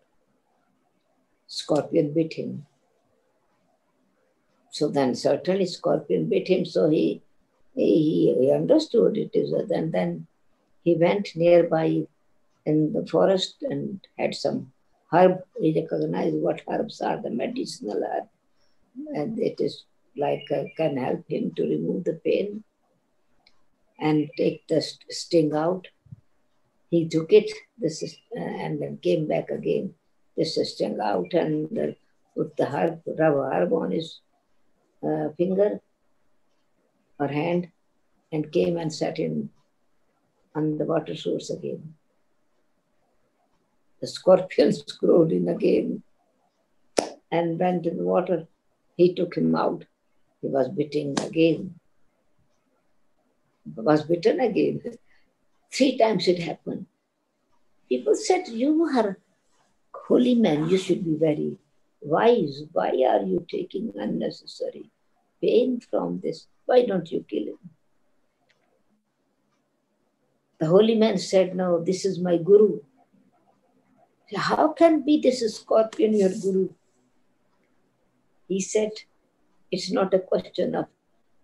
Scorpion bit him. So then certainly scorpion bit him. So he understood it is. And then he went nearby in the forest and had some herb. He recognized what herbs are, the medicinal herb. And it is like can help him to remove the pain and take the sting out. He took it and then came back again, the sting out and put the herb, rub herb on his finger or hand and came and sat in on the water source again. The scorpion screwed in again and went in the water. He took him out. He was bitten again. Was bitten again. 3 times it happened. People said, you are holy man, you should be very wise. Why are you taking unnecessary pain from this? Why don't you kill him? The holy man said, no, this is my guru. How can be this scorpion your guru? He said, it's not a question of,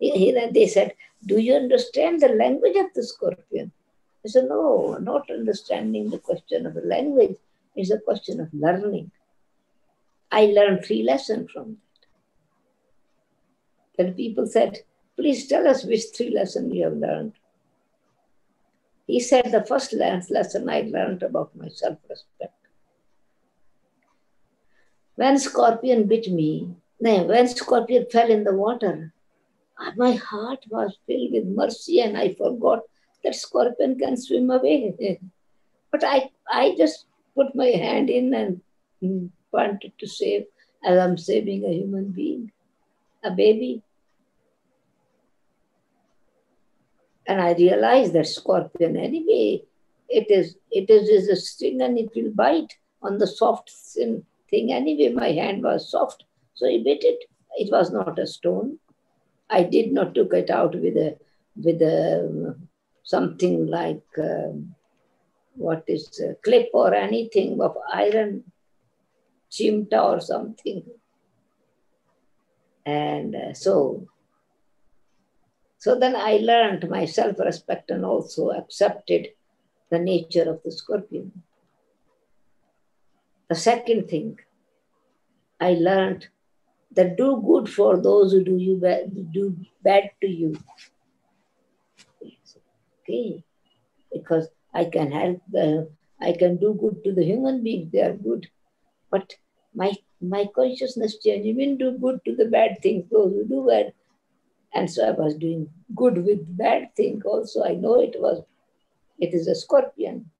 they said, do you understand the language of the scorpion? I said, no, not understanding the question of the language is a question of learning. I learned 3 lessons from that. Then people said, please tell us which 3 lessons you have learned. He said, the first lesson I learned about my self-respect. When scorpion bit me, when scorpion fell in the water, my heart was filled with mercy and I forgot that scorpion can swim away. But I just put my hand in and wanted to save, as I'm saving a human being, a baby. And I realized that scorpion anyway, it is a sting and it will bite on the soft thin thing anyway. My hand was soft, so he bit it. It was not a stone. I did not took it out with a something like what is a clip or anything of iron, chimta or something. And so then I learned my self-respect and also accepted the nature of the scorpion. The second thing, I learned that do good for those who do bad to you. Okay, because I can help I can do good to the human beings, they are good. But my consciousness changed, even do good to the bad things, those who do bad. And so I was doing good with bad thing also. I know it is a scorpion.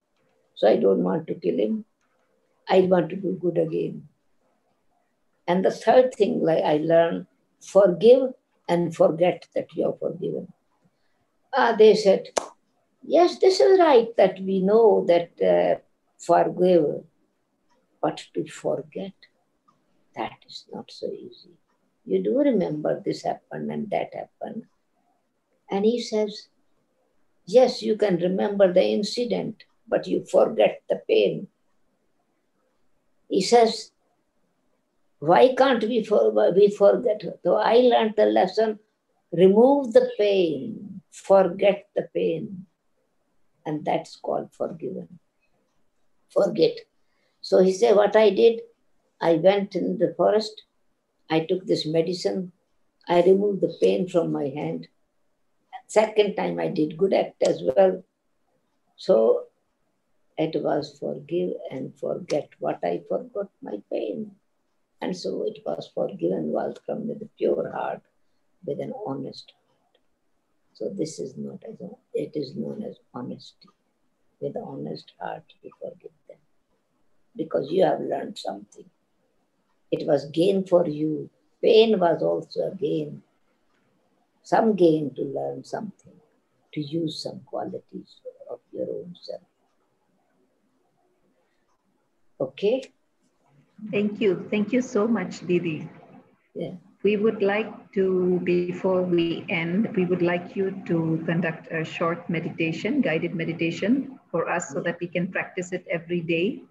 So I don't want to kill him. I want to do good again. And the third thing like I learned, forgive and forget that you are forgiven. They said, yes, this is right that we know that forgive, but to forget, that is not so easy. You do remember this happened and that happened. And he says, yes, you can remember the incident, but you forget the pain. He says, why can't we forget? So I learned the lesson, remove the pain, forget the pain. And that's called forgiven. Forget. So he said, what I did, I went in the forest, I took this medicine, I removed the pain from my hand. Second time I did good act as well. So it was forgive and forget. What I forgot, my pain. And so it was forgiven was from with a pure heart, with an honest heart. So this is not as it is known as honesty. With an honest heart, you forgive them. Because you have learned something. It was gain for you. Pain was also a gain. Some gain to learn something, to use some qualities of your own self. Okay? Thank you. Thank you so much, Didi. Yeah. We would like to, before we end, we would like you to conduct a short meditation, guided meditation for us so that we can practice it every day.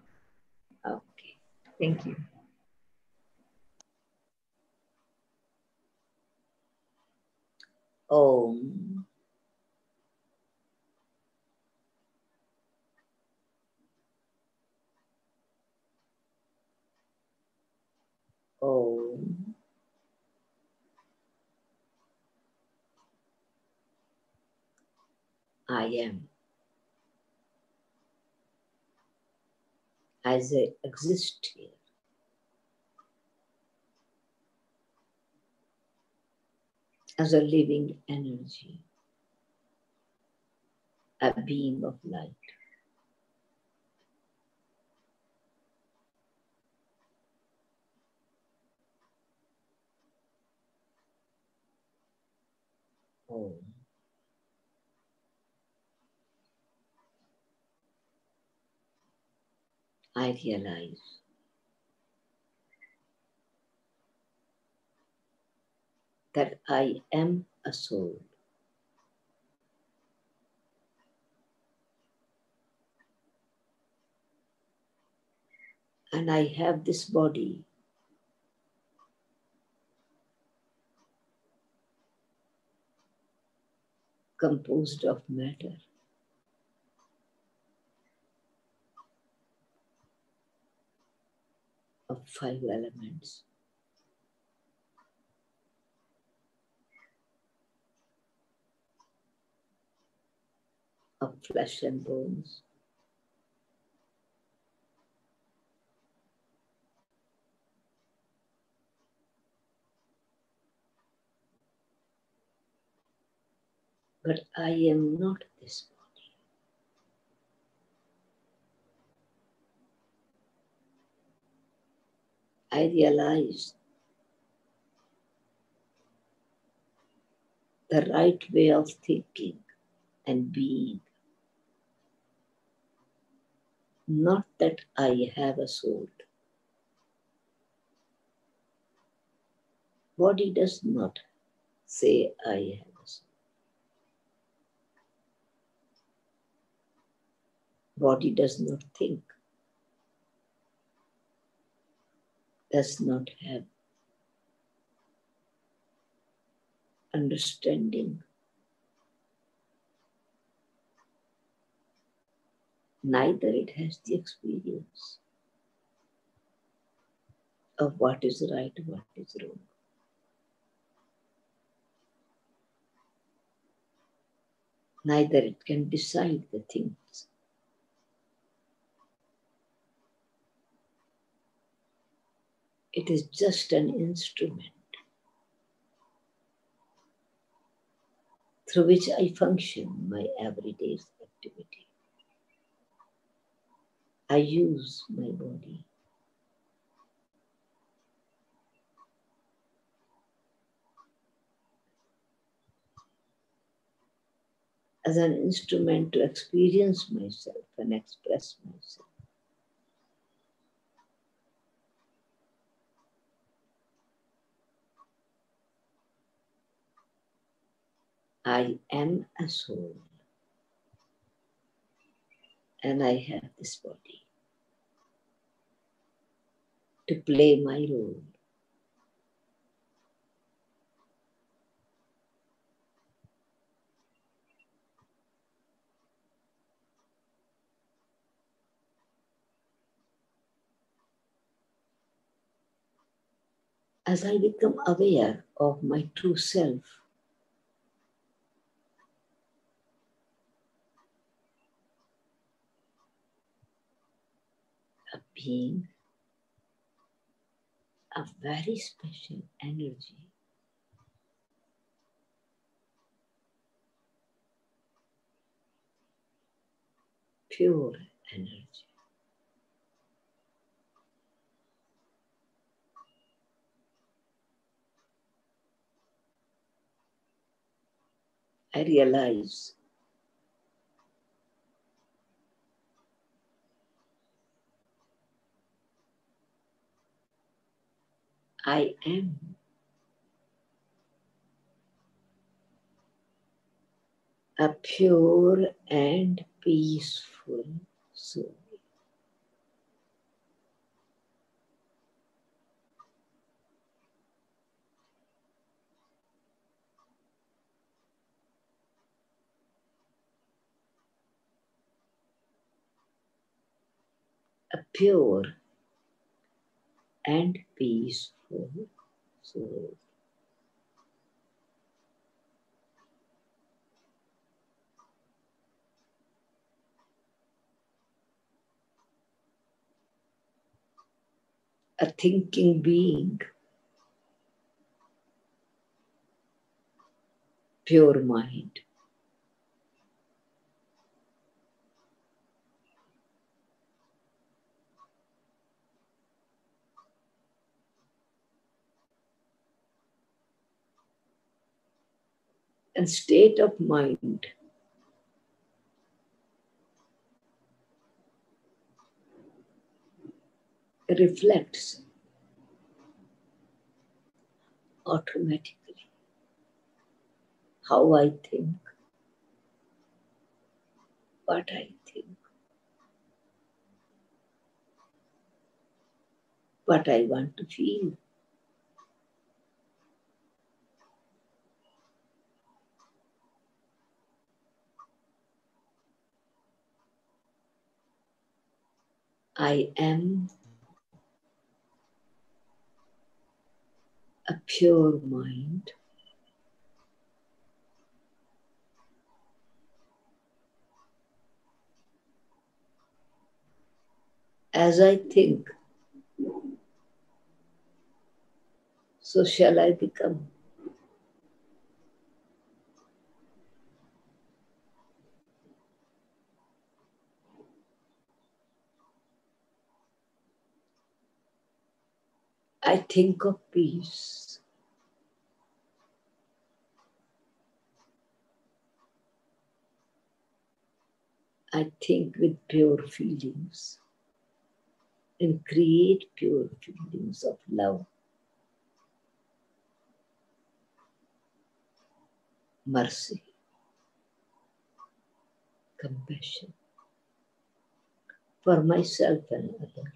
Okay. Thank you. Om. Om. I am. As I exist here. as a living energy, a being of light. Oh. I realize that I am a soul. And I have this body composed of matter, of 5 elements. Of flesh and bones. But I am not this body. I realize the right way of thinking and being. Not that I have a soul. Body does not say I have a soul. Body does not think, does not have understanding. Neither it has the experience of what is right, what is wrong. Neither it can decide the things. It is just an instrument through which I function my everyday activity. I use my body. As an instrument to experience myself and express myself. I am a soul and I have this body to play my role. As I become aware of my true self, a being, a very special energy, pure energy. I realize I am a pure and peaceful soul. A pure and peaceful soul. A thinking being, pure mind. And state of mind reflects automatically how I think, what I think, what I want to feel. I am a pure mind. As I think, so shall I become. I think of peace. I think with pure feelings and create pure feelings of love, mercy, compassion for myself and others.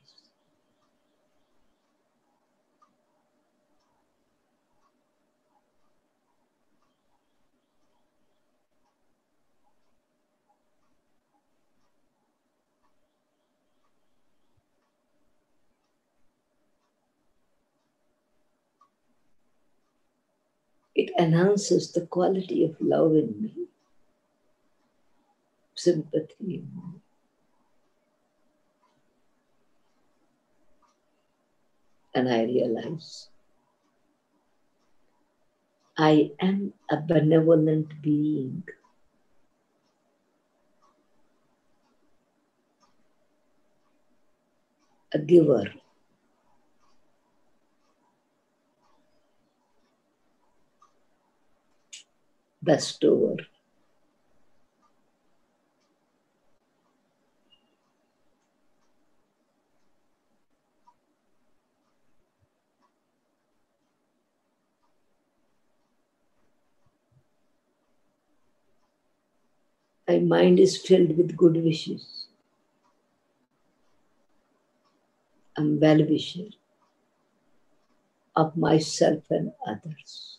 It enhances the quality of love in me, sympathy in me. And I realize I am a benevolent being, a giver, bestower. My mind is filled with good wishes. I'm well-wisher of myself and others.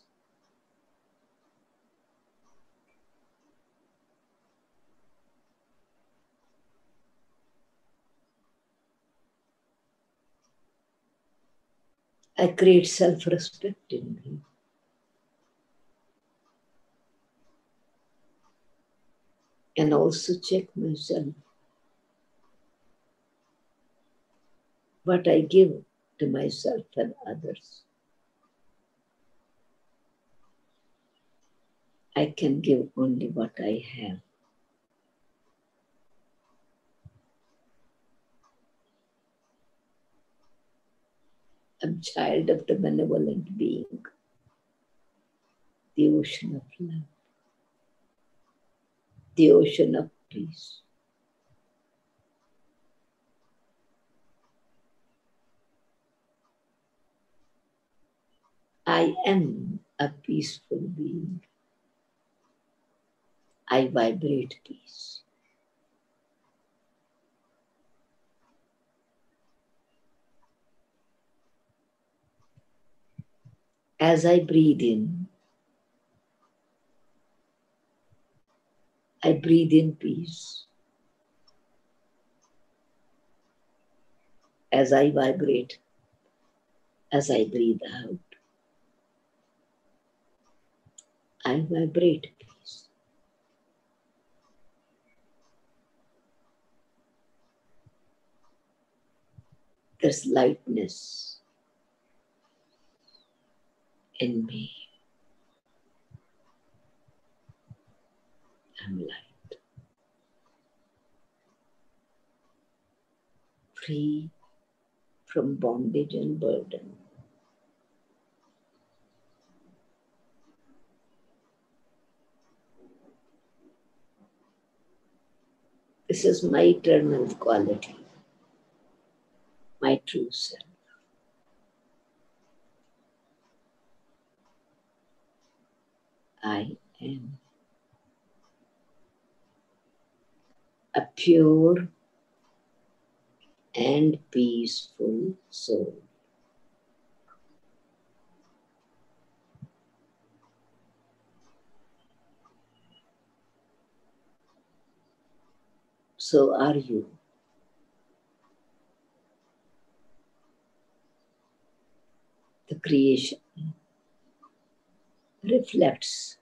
I create self-respect in me. And also check myself what I give to myself and others. I can give only what I have. I'm child of the benevolent being, the ocean of love, the ocean of peace. I am a peaceful being. I vibrate peace. As I breathe in, I breathe in peace. As I vibrate, as I breathe out, I vibrate peace. There's lightness in me. am light. Free from bondage and burden. This is my eternal quality, my true self. I am a pure and peaceful soul. So are you. The creation reflects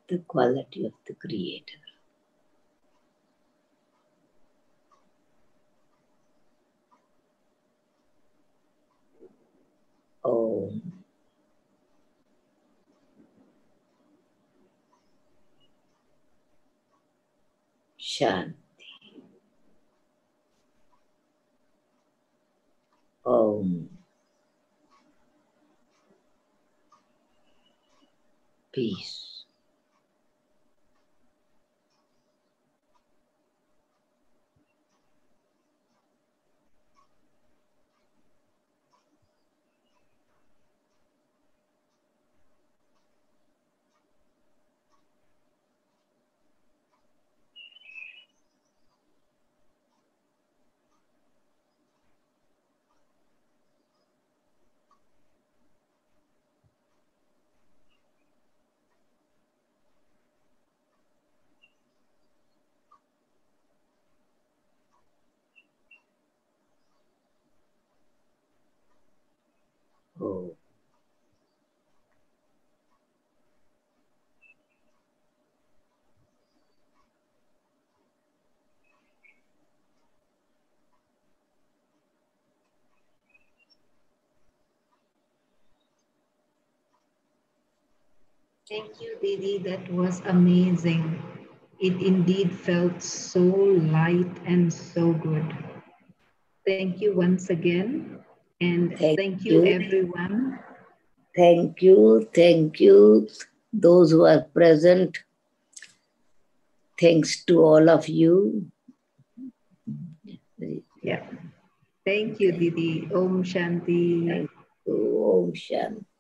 the quality of the Creator. Om Shanti. Om Peace. Om. Thank you, Didi. That was amazing. It indeed felt so light and so good. Thank you once again. And thank you, everyone. Thank you. Thank you, those who are present. Thanks to all of you. Yeah. Thank you, Didi. Om Shanti. Thank you. Om Shanti.